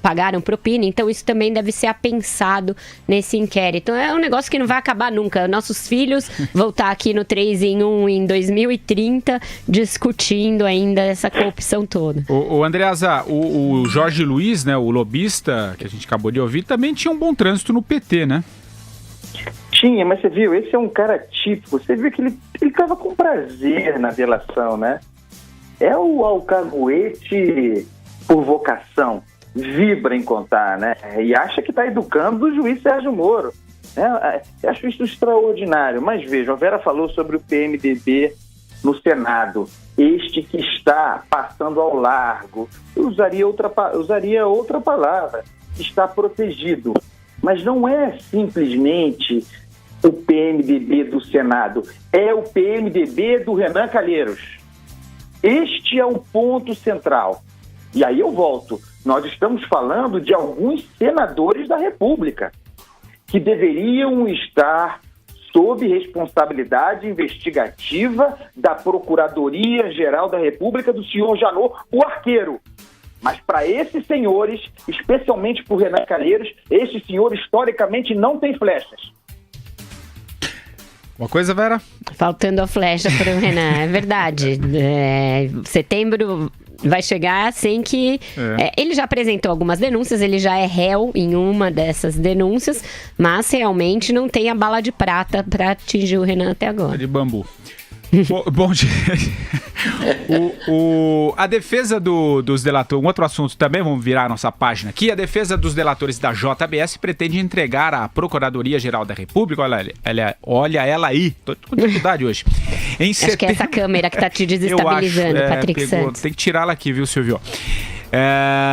pagaram propina. Então isso também deve ser apensado nesse inquérito. É um negócio que não vai acabar nunca. Nossos filhos vão estar aqui no 3 em 1 em 2030 discutindo ainda essa corrupção toda. O Andreasa, o Jorge Luiz, né, o lobista que a gente acabou de ouvir, também tinha um bom trânsito no PT, né? Tinha, mas você viu, esse é um cara típico. Você viu que ele estava com prazer na delação, né? É o alcahuete por vocação. Vibra em contar, né? E acha que está educando o juiz Sérgio Moro. Eu acho isso extraordinário. Mas veja, a Vera falou sobre o PMDB no Senado. Este que está passando ao largo. Eu usaria outra palavra. Está protegido. Mas não é simplesmente o PMDB do Senado. É o PMDB do Renan Calheiros. Este é o ponto central. E aí eu volto. Nós estamos falando de alguns senadores da República que deveriam estar sob responsabilidade investigativa da Procuradoria-Geral da República do senhor Janot, o arqueiro. Mas para esses senhores, especialmente por Renan Calheiros, esse senhor historicamente não tem flechas. Uma coisa, Vera? Faltando a flecha para o Renan, é verdade. Setembro vai chegar sem que... ele já apresentou algumas denúncias, ele já é réu em uma dessas denúncias, mas realmente não tem a bala de prata para atingir o Renan até agora. De bambu. Bom, a defesa dos delatores, um outro assunto também, vamos virar a nossa página aqui, a defesa dos delatores da JBS pretende entregar à Procuradoria-Geral da República, olha ela aí, tô com dificuldade hoje. Acho que é essa câmera que tá te desestabilizando, Patrick Santos. Tem que tirá-la aqui, viu, Silvio?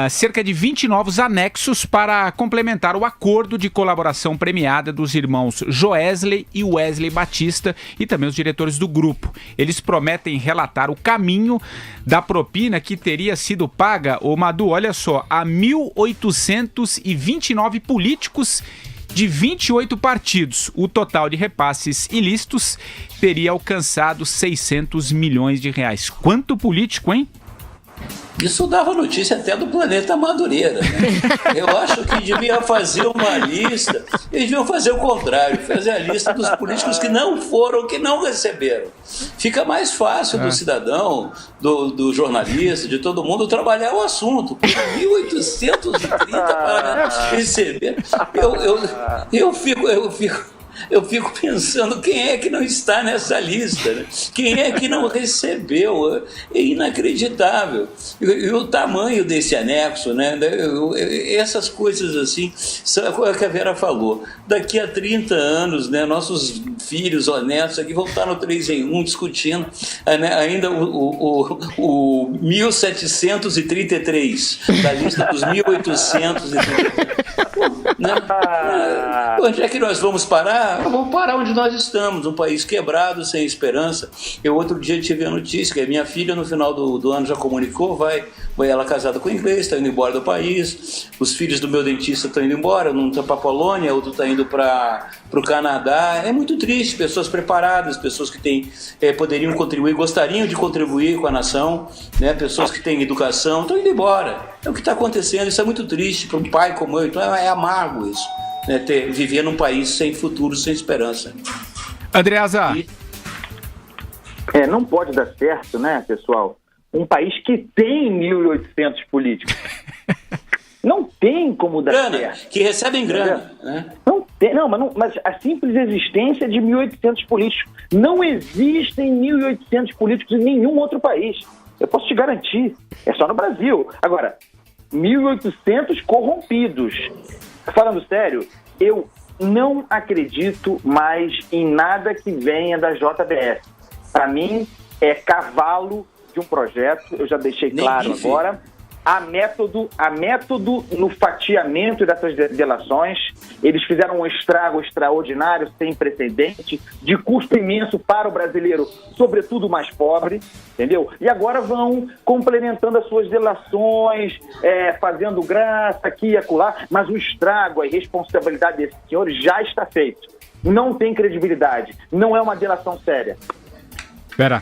Cerca de 20 novos anexos para complementar o acordo de colaboração premiada dos irmãos Joesley e Wesley Batista e também os diretores do grupo. Eles prometem relatar o caminho da propina que teria sido paga, Madu, olha só, a 1.829 políticos de 28 partidos. O total de repasses ilícitos teria alcançado 600 milhões de reais. Quanto político, hein? Isso dava notícia até do Planeta Madureira, né? Eu acho que devia fazer uma lista, eles deviam fazer o contrário, fazer a lista dos políticos que não foram, que não receberam. Fica mais fácil do cidadão, do jornalista, de todo mundo trabalhar o assunto. 1.830 para receber. Eu fico pensando quem é que não está nessa lista, né? Quem é que não recebeu? É inacreditável. E o tamanho desse anexo, né? Essas coisas assim, é o que a Vera falou. Daqui a 30 anos, né, nossos filhos honestos aqui vão estar no 3 em 1 discutindo, né, ainda o 1733 da lista dos 1833. Né? Onde é que nós vamos parar? Vamos parar onde nós estamos, um país quebrado, sem esperança. Eu outro dia tive a notícia que a minha filha no final do ano já comunicou, vai ela casada com inglês, está indo embora do país. Os filhos do meu dentista estão indo embora, um está para a Polônia, outro está indo para o Canadá. É muito triste, pessoas preparadas, pessoas que poderiam contribuir, gostariam de contribuir com a nação, né? Pessoas que têm educação, estão indo embora. É o que está acontecendo, isso é muito triste para um pai como eu, então é amargo isso, né? Viver num país sem futuro, sem esperança. Andreasa. Não pode dar certo, né, pessoal? Um país que tem 1.800 políticos. Não tem como dar certo. Que recebem grana. Né? Não tem, mas a simples existência de 1.800 políticos. Não existem 1.800 políticos em nenhum outro país. Eu posso te garantir. É só no Brasil. Agora, 1.800 corrompidos. Falando sério, eu não acredito mais em nada que venha da JBS. Para mim, é cavalo de um projeto, eu já deixei claro agora. Há método no fatiamento dessas delações. Eles fizeram um estrago extraordinário, sem precedente, de custo imenso para o brasileiro, sobretudo o mais pobre, entendeu? E agora vão complementando as suas delações, fazendo graça aqui e acolá, mas o estrago, a irresponsabilidade desses senhores já está feito. Não tem credibilidade, não é uma delação séria. Pera.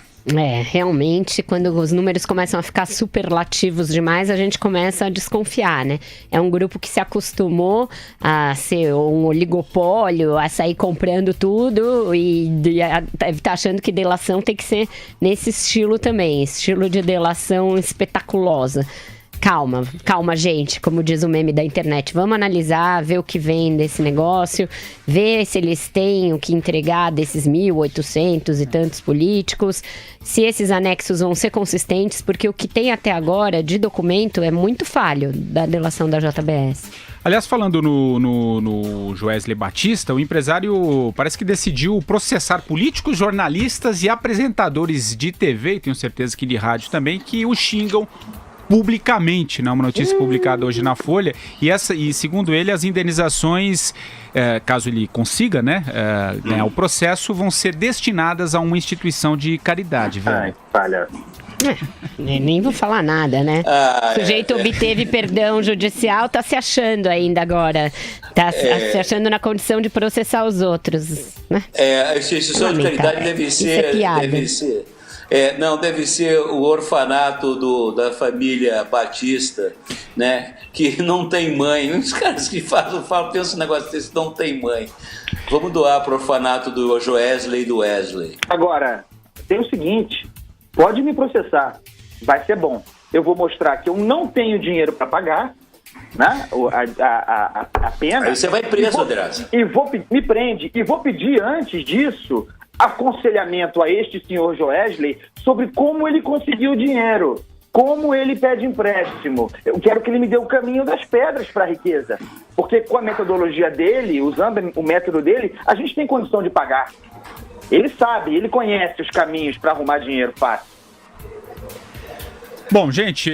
Realmente, quando os números começam a ficar superlativos demais, a gente começa a desconfiar, né? É um grupo que se acostumou a ser um oligopólio, a sair comprando tudo e tá achando que delação tem que ser nesse estilo também, estilo de delação espetaculosa. Calma, gente, como diz o meme da internet. Vamos analisar, ver o que vem desse negócio, ver se eles têm o que entregar desses 1.800 e tantos políticos, se esses anexos vão ser consistentes, porque o que tem até agora de documento é muito falho da delação da JBS. Aliás, falando no Joesley Batista, o empresário parece que decidiu processar políticos, jornalistas e apresentadores de TV, e tenho certeza que de rádio também, que o xingam publicamente, né? Uma notícia publicada hoje na Folha, e segundo ele, as indenizações, caso ele consiga, né, ganhar o processo, vão ser destinadas a uma instituição de caridade, velho. Nem vou falar nada, né? O sujeito obteve perdão judicial, tá se achando ainda agora, se achando na condição de processar os outros, né? A instituição de caridade deve ser deve ser o orfanato da família Batista, né? Que não tem mãe. Os caras que pensam um negócio desse, não tem mãe. Vamos doar para o orfanato do Joesley e do Wesley. Agora, tem o seguinte, pode me processar, vai ser bom. Eu vou mostrar que eu não tenho dinheiro para pagar, né? A pena. Aí você vai preso, Andreasa. Me prende. E vou pedir antes disso aconselhamento a este senhor Joesley sobre como ele conseguiu o dinheiro, como ele pede empréstimo. Eu quero que ele me dê o caminho das pedras para a riqueza, porque com a metodologia dele, usando o método dele, a gente tem condição de pagar. Ele sabe, ele conhece os caminhos para arrumar dinheiro fácil. Bom, gente,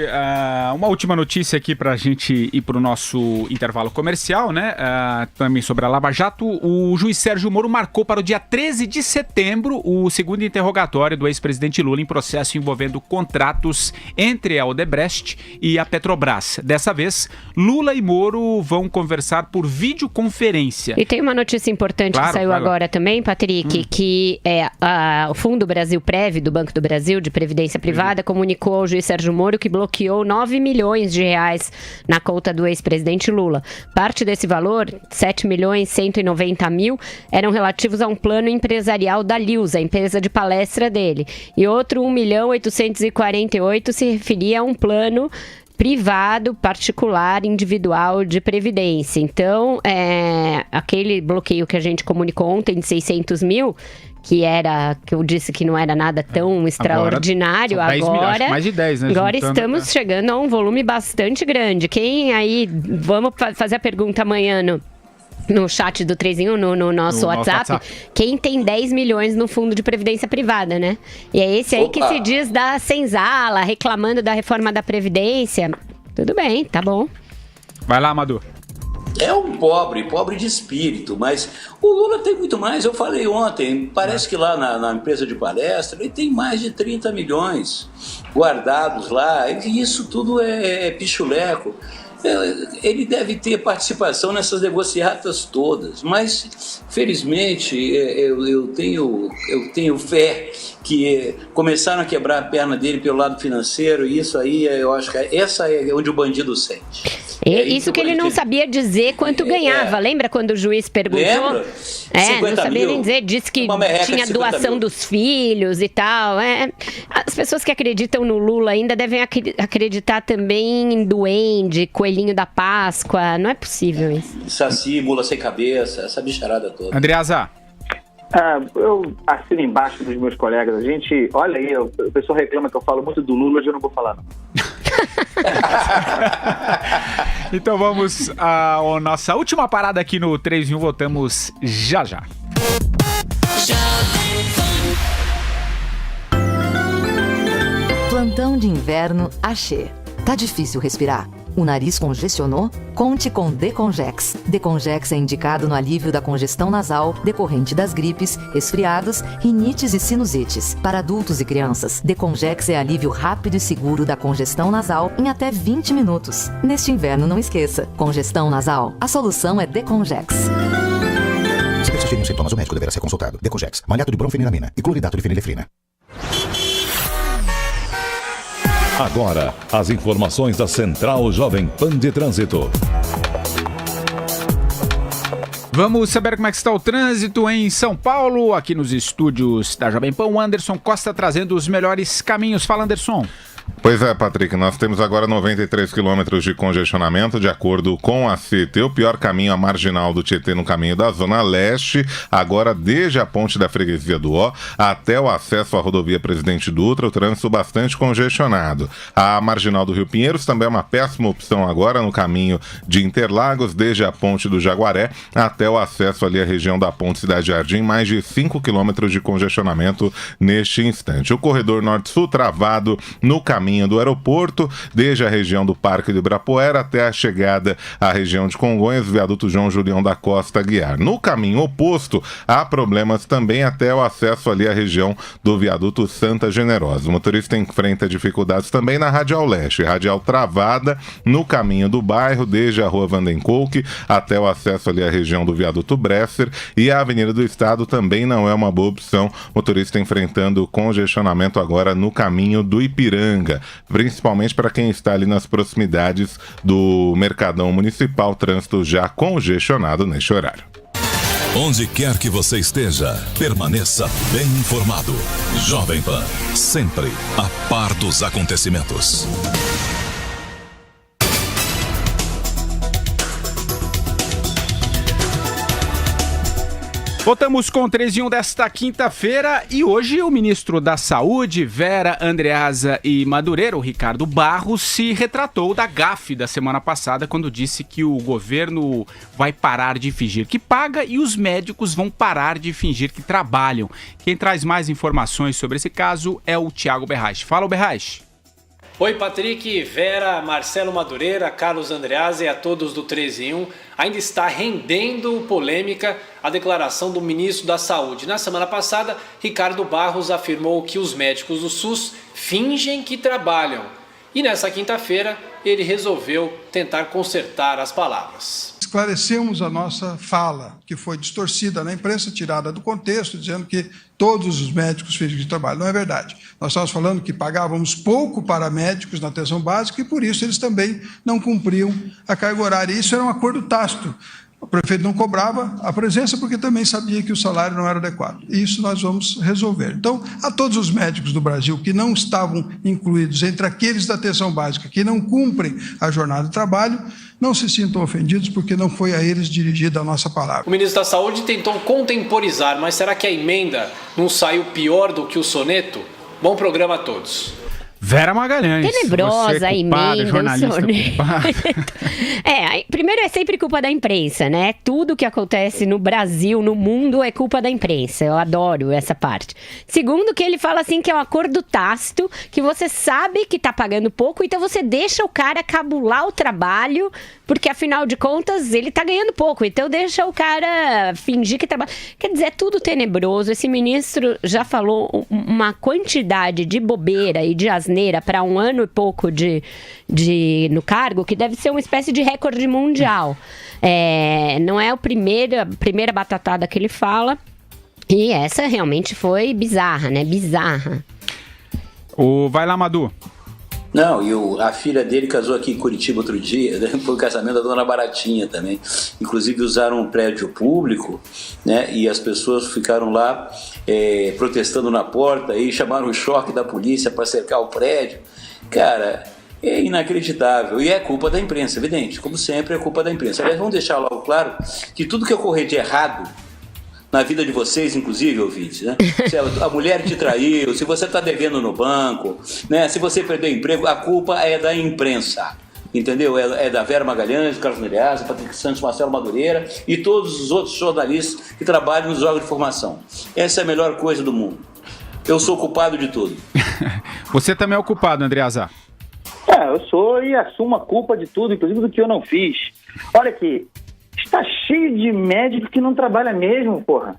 uma última notícia aqui pra gente ir pro nosso intervalo comercial, né? Também sobre a Lava Jato. O juiz Sérgio Moro marcou para o dia 13 de setembro o segundo interrogatório do ex-presidente Lula em processo envolvendo contratos entre a Odebrecht e a Petrobras. Dessa vez, Lula e Moro vão conversar por videoconferência. E tem uma notícia importante que saiu agora também, Patrick, que o Fundo Brasil Prev, do Banco do Brasil, de Previdência Privada, comunicou ao juiz Sérgio Moro que bloqueou 9 milhões de reais na conta do ex-presidente Lula. Parte desse valor, 7.190.000, eram relativos a um plano empresarial da Lilsa, a empresa de palestra dele. E outro 1.848.000 se referia a um plano privado, particular, individual de previdência. Então, aquele bloqueio que a gente comunicou ontem de 600 mil, que eu disse que não era nada tão extraordinário, agora mais de 10, né? Agora estamos chegando a um volume bastante grande. Quem aí, vamos fazer a pergunta amanhã no chat do 3 em 1, no nosso WhatsApp, quem tem 10 milhões no fundo de previdência privada, né? E é esse aí que se diz da senzala, reclamando da reforma da Previdência. Tudo bem, tá bom. Vai lá, Madu. É um pobre de espírito, mas o Lula tem muito mais. Eu falei ontem, parece que lá na empresa de palestra ele tem mais de 30 milhões guardados lá, e isso tudo é pichuleco. Ele deve ter participação nessas negociatas todas, mas felizmente eu tenho fé que começaram a quebrar a perna dele pelo lado financeiro, e isso aí eu acho que essa é onde o bandido sente. Isso que ele não sabia dizer quanto ganhava. Lembra quando o juiz perguntou? Lembra? Não sabia nem dizer, disse que tinha doação dos filhos e tal. As pessoas que acreditam no Lula ainda devem acreditar também em duende, coelhinho da Páscoa. Não é possível isso. Saci, mula sem cabeça, essa bicharada toda. Andreasa. Eu assino embaixo dos meus colegas. A gente, olha aí, o pessoal reclama que eu falo muito do Lula, hoje eu não vou falar, não. Então vamos à nossa última parada aqui no 3 em 1, voltamos já. Plantão de inverno Axê. Tá difícil respirar? O nariz congestionou? Conte com Decongex. Decongex é indicado no alívio da congestão nasal decorrente das gripes, resfriados, rinites e sinusites. Para adultos e crianças, Decongex é alívio rápido e seguro da congestão nasal em até 20 minutos. Neste inverno, não esqueça, congestão nasal, a solução é Decongex. Se persistirem os sintomas, o médico deverá ser consultado. Decongex, malato de bromfeniramina e cloridato de fenilefrina. Agora, as informações da Central Jovem Pan de Trânsito. Vamos saber como é que está o trânsito em São Paulo, aqui nos estúdios da Jovem Pan. O Anderson Costa trazendo os melhores caminhos. Fala, Anderson. Pois é, Patrick, nós temos agora 93 quilômetros de congestionamento, de acordo com a CET. O pior caminho, a marginal do Tietê no caminho da Zona Leste, agora desde a ponte da Freguesia do Ó até o acesso à rodovia Presidente Dutra, o trânsito bastante congestionado. A marginal do Rio Pinheiros também é uma péssima opção agora no caminho de Interlagos, desde a ponte do Jaguaré até o acesso ali à região da ponte Cidade Jardim, mais de 5 quilômetros de congestionamento neste instante. O corredor Norte-Sul travado no caminho do aeroporto, desde a região do Parque do Ibirapuera até a chegada à região de Congonhas, viaduto João Julião da Costa Aguiar. No caminho oposto, há problemas também até o acesso ali à região do viaduto Santa Generosa. O motorista enfrenta dificuldades também na Radial Leste, radial travada no caminho do bairro, desde a Rua Vandenkolk até o acesso ali à região do viaduto Bresser, e a Avenida do Estado também não é uma boa opção, motorista enfrentando congestionamento agora no caminho do Ipiranga, principalmente para quem está ali nas proximidades do Mercadão Municipal, trânsito já congestionado neste horário. Onde quer que você esteja, permaneça bem informado. Jovem Pan, sempre a par dos acontecimentos. Voltamos com 3 em 1 desta quinta-feira e hoje o ministro da Saúde, Vera Andreasa e Madureira, o Ricardo Barros, se retratou da gafe da semana passada quando disse que o governo vai parar de fingir que paga e os médicos vão parar de fingir que trabalham. Quem traz mais informações sobre esse caso é o Thiago Berraich. Fala, Berraich. Oi, Patrick, Vera, Marcelo Madureira, Carlos Andreasa e a todos do 3 em 1. Ainda está rendendo polêmica a declaração do ministro da Saúde. Na semana passada, Ricardo Barros afirmou que os médicos do SUS fingem que trabalham. E nessa quinta-feira, ele resolveu tentar consertar as palavras. Esclarecemos a nossa fala, que foi distorcida na imprensa, tirada do contexto, dizendo que todos os médicos fingem que trabalham. Não é verdade. Nós estávamos falando que pagávamos pouco para médicos na atenção básica e, por isso, eles também não cumpriam a carga horária. Isso era um acordo tácito. O prefeito não cobrava a presença porque também sabia que o salário não era adequado. E isso nós vamos resolver. Então, a todos os médicos do Brasil que não estavam incluídos entre aqueles da atenção básica que não cumprem a jornada de trabalho, não se sintam ofendidos porque não foi a eles dirigida a nossa palavra. O ministro da Saúde tentou contemporizar, mas será que a emenda não saiu pior do que o soneto? Bom programa a todos. Vera Magalhães. Tenebrosa a emenda, jornalista primeiro é sempre culpa da imprensa, né? Tudo que acontece no Brasil, no mundo, é culpa da imprensa. Eu adoro essa parte. Segundo, que ele fala assim que é um acordo tácito, que você sabe que tá pagando pouco, então você deixa o cara cabular o trabalho, porque afinal de contas ele tá ganhando pouco, então deixa o cara fingir que trabalha. Quer dizer, é tudo tenebroso. Esse ministro já falou uma quantidade de bobeira e de asneira para um ano e pouco no cargo, que deve ser uma espécie de recorde mundial. Não é a primeira batatada que ele fala, e essa realmente foi bizarra, né? Bizarra. Vai lá, Madu. Não, e a filha dele casou aqui em Curitiba outro dia, né? Foi o casamento da Dona Baratinha também. Inclusive usaram um prédio público, né? E as pessoas ficaram lá protestando na porta e chamaram o choque da polícia para cercar o prédio. Cara, é inacreditável. E é culpa da imprensa, evidente. Como sempre, é culpa da imprensa. Aliás, vamos deixar logo claro que tudo que ocorrer de errado na vida de vocês, inclusive, ouvintes, né? Se a mulher te traiu, se você está devendo no banco, né? Se você perdeu o emprego, a culpa é da imprensa, entendeu? É da Vera Magalhães, Carlos Andreasa, Patrick Santos, Marcelo Madureira e todos os outros jornalistas que trabalham nos órgãos de informação. Essa é a melhor coisa do mundo. Eu sou culpado de tudo. Você também é o culpado, Andreasa. Eu sou e assumo a culpa de tudo, inclusive do que eu não fiz. Olha aqui. Está cheio de médico que não trabalha mesmo, porra.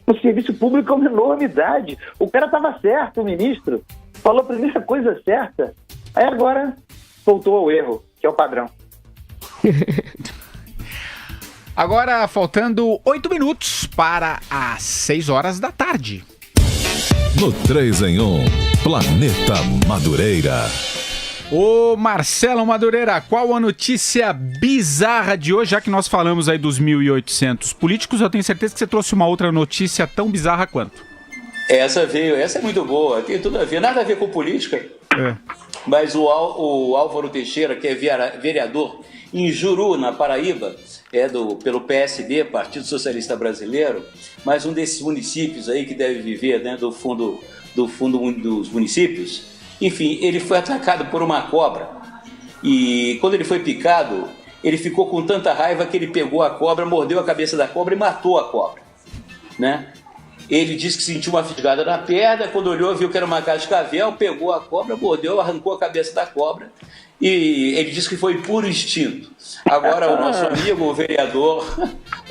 O serviço público é uma enormidade. O cara estava certo, o ministro. Falou a primeira coisa certa. Aí agora voltou ao erro, que é o padrão. Agora, faltando 8 minutos para as 6 horas da tarde. No 3 em 1, Planeta Madureira. Ô Marcelo Madureira, qual a notícia bizarra de hoje? Já que nós falamos aí dos 1.800 políticos, eu tenho certeza que você trouxe uma outra notícia tão bizarra quanto. Essa é muito boa, tem tudo a ver, nada a ver com política. Mas o Álvaro Teixeira, que é vereador em Juru, na Paraíba, pelo PSD, Partido Socialista Brasileiro, mas um desses municípios aí que deve viver, né, do fundo dos municípios. Enfim, ele foi atacado por uma cobra e quando ele foi picado, ele ficou com tanta raiva que ele pegou a cobra, mordeu a cabeça da cobra e matou a cobra, né? Ele disse que sentiu uma fisgada na perna, quando olhou viu que era uma cascavel, pegou a cobra, mordeu, arrancou a cabeça da cobra e ele disse que foi puro instinto. Agora o nosso amigo, o vereador,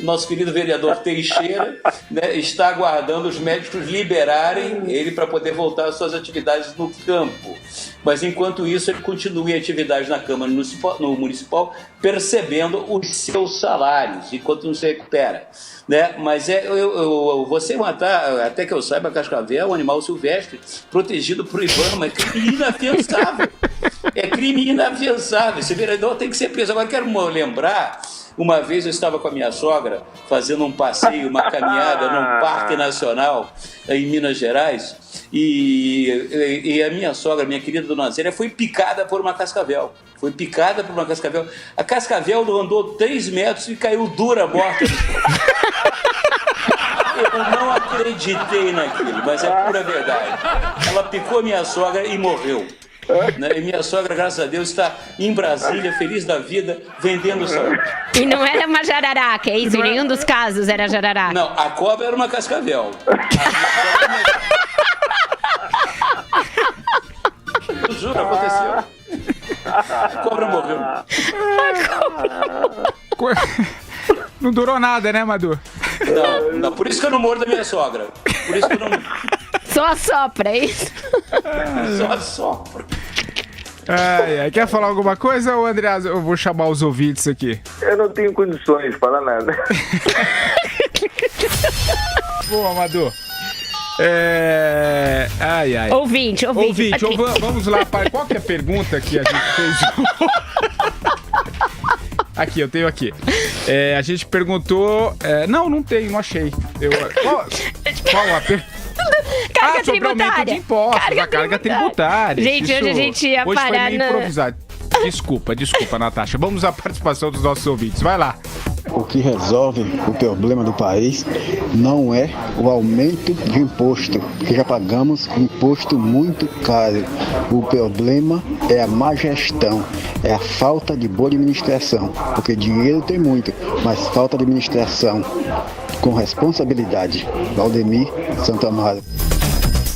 nosso querido vereador Teixeira, né, está aguardando os médicos liberarem ele para poder voltar às suas atividades no campo. Mas enquanto isso ele continua em atividade na Câmara Municipal, percebendo os seus salários, enquanto não se recupera. Né? Mas você matar, até que eu saiba, a cascavel é um animal silvestre, protegido por IBAMA, é crime inafiançável. É crime inafiançável. Esse vereador tem que ser preso. Agora quero lembrar, uma vez eu estava com a minha sogra fazendo um passeio, uma caminhada num parque nacional em Minas Gerais, e a minha sogra, minha querida Dona Zélia, foi picada por uma cascavel. A cascavel andou 3 metros e caiu dura, morta. Eu não acreditei naquilo, mas é pura verdade. Ela picou minha sogra e morreu. Né? E minha sogra, graças a Deus, está em Brasília, feliz da vida, vendendo saúde. E não era uma jararaca, é isso? Em nenhum dos casos era jararaca. Não, a cobra era uma cascavel. Eu juro, aconteceu. A cobra morreu. Não durou nada, né, Madu? Não, por isso que eu não mordo da minha sogra. Por isso que eu não... Só assopra, é isso? Só assopra. Quer falar alguma coisa, ou Andreas? Eu vou chamar os ouvintes aqui. Eu não tenho condições de falar nada. Boa, Madu. Ouvinte. Vamos lá, pai. Qual que é a pergunta que a gente fez? Aqui, eu tenho aqui. A gente perguntou... não tenho, não achei. Qual a pergunta? Carga sobre aumento de impostos, a carga tributária. Gente, hoje a gente ia hoje parar foi meio improvisado. Desculpa, Natasha. Vamos à participação dos nossos ouvintes. Vai lá. O que resolve o problema do país não é o aumento de imposto, porque já pagamos imposto muito caro. O problema é a má gestão, é a falta de boa administração, porque dinheiro tem muito, mas falta de administração com responsabilidade. Valdemir Santo Amaro.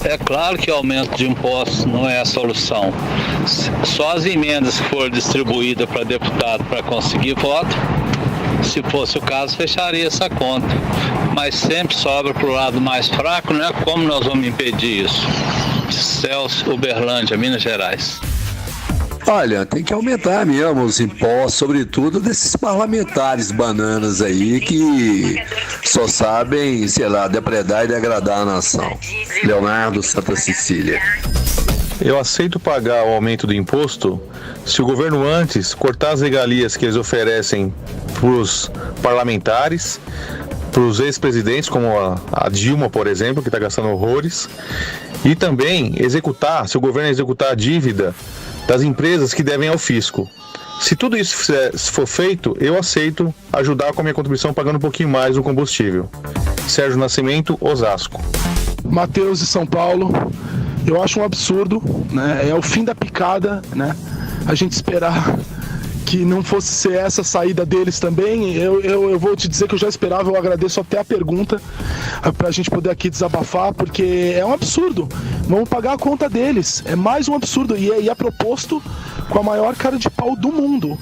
É claro que o aumento de impostos não é a solução. Só as emendas que foram distribuídas para deputado para conseguir voto, se fosse o caso, fecharia essa conta. Mas sempre sobra para o lado mais fraco, né? Como nós vamos impedir isso? Celso, Uberlândia, Minas Gerais. Olha, tem que aumentar mesmo os impostos, sobretudo desses parlamentares bananas aí que só sabem, sei lá, depredar e degradar a nação. Leonardo, Santa Cecília. Eu aceito pagar o aumento do imposto se o governo antes cortar as regalias que eles oferecem para os parlamentares, para os ex-presidentes, como a Dilma, por exemplo, que está gastando horrores, e também se o governo executar a dívida das empresas que devem ao fisco. Se tudo isso for feito, eu aceito ajudar com a minha contribuição pagando um pouquinho mais no combustível. Sérgio Nascimento, Osasco. Matheus de São Paulo. Eu acho um absurdo, né? É o fim da picada, né? A gente esperar que não fosse ser essa a saída deles também. Eu vou te dizer que eu já esperava, eu agradeço até a pergunta pra gente poder aqui desabafar, porque é um absurdo. Vamos pagar a conta deles. É mais um absurdo. E é proposto com a maior cara de pau do mundo.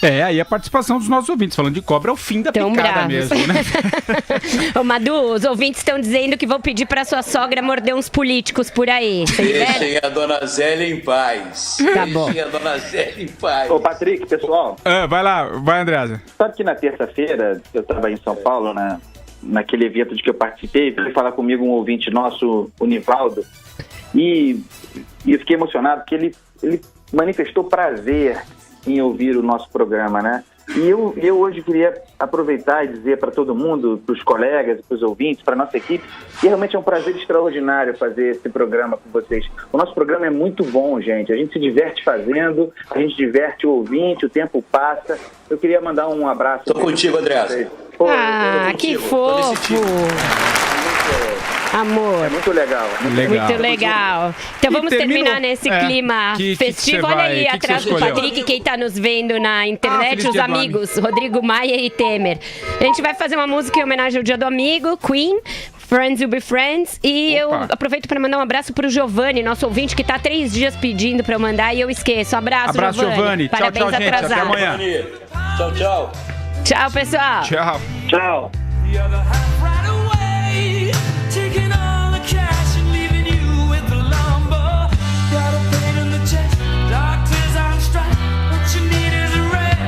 Aí a participação dos nossos ouvintes, falando de cobra, é o fim da picada mesmo, né? Ô, Madu, os ouvintes estão dizendo que vão pedir pra sua sogra morder uns políticos por aí. Deixem a dona Zélia em paz. Tá bom. Deixem a dona Zélia em paz. Ô, Patrick, pessoal. Vai lá, vai, Andreasa. Sabe que na terça-feira eu estava em São Paulo, naquele evento de que eu participei, veio falar comigo um ouvinte nosso, o Nivaldo, e eu fiquei emocionado porque ele manifestou prazer em ouvir o nosso programa, né? E eu hoje queria aproveitar e dizer para todo mundo, para os colegas, para os ouvintes, para a nossa equipe, que realmente é um prazer extraordinário fazer esse programa com vocês. O nosso programa é muito bom, gente. A gente se diverte fazendo, a gente diverte o ouvinte, o tempo passa. Eu queria mandar um abraço. Tô contigo, André. Que fofo! Amor. É muito legal. Muito legal. Então vamos terminar nesse clima festivo. Olha ali atrás do Patrick, quem tá nos vendo na internet, os amigos, Rodrigo Maia e Temer. A gente vai fazer uma música em homenagem ao Dia do Amigo, Queen, Friends Will Be Friends. E eu aproveito para mandar um abraço pro Giovanni, nosso ouvinte, que tá 3 dias pedindo para eu mandar e eu esqueço. Abraço, Giovanni. Tchau, Parabéns, gente. atrasado. Até amanhã. Tchau, tchau. Tchau, pessoal. Tchau. Tchau.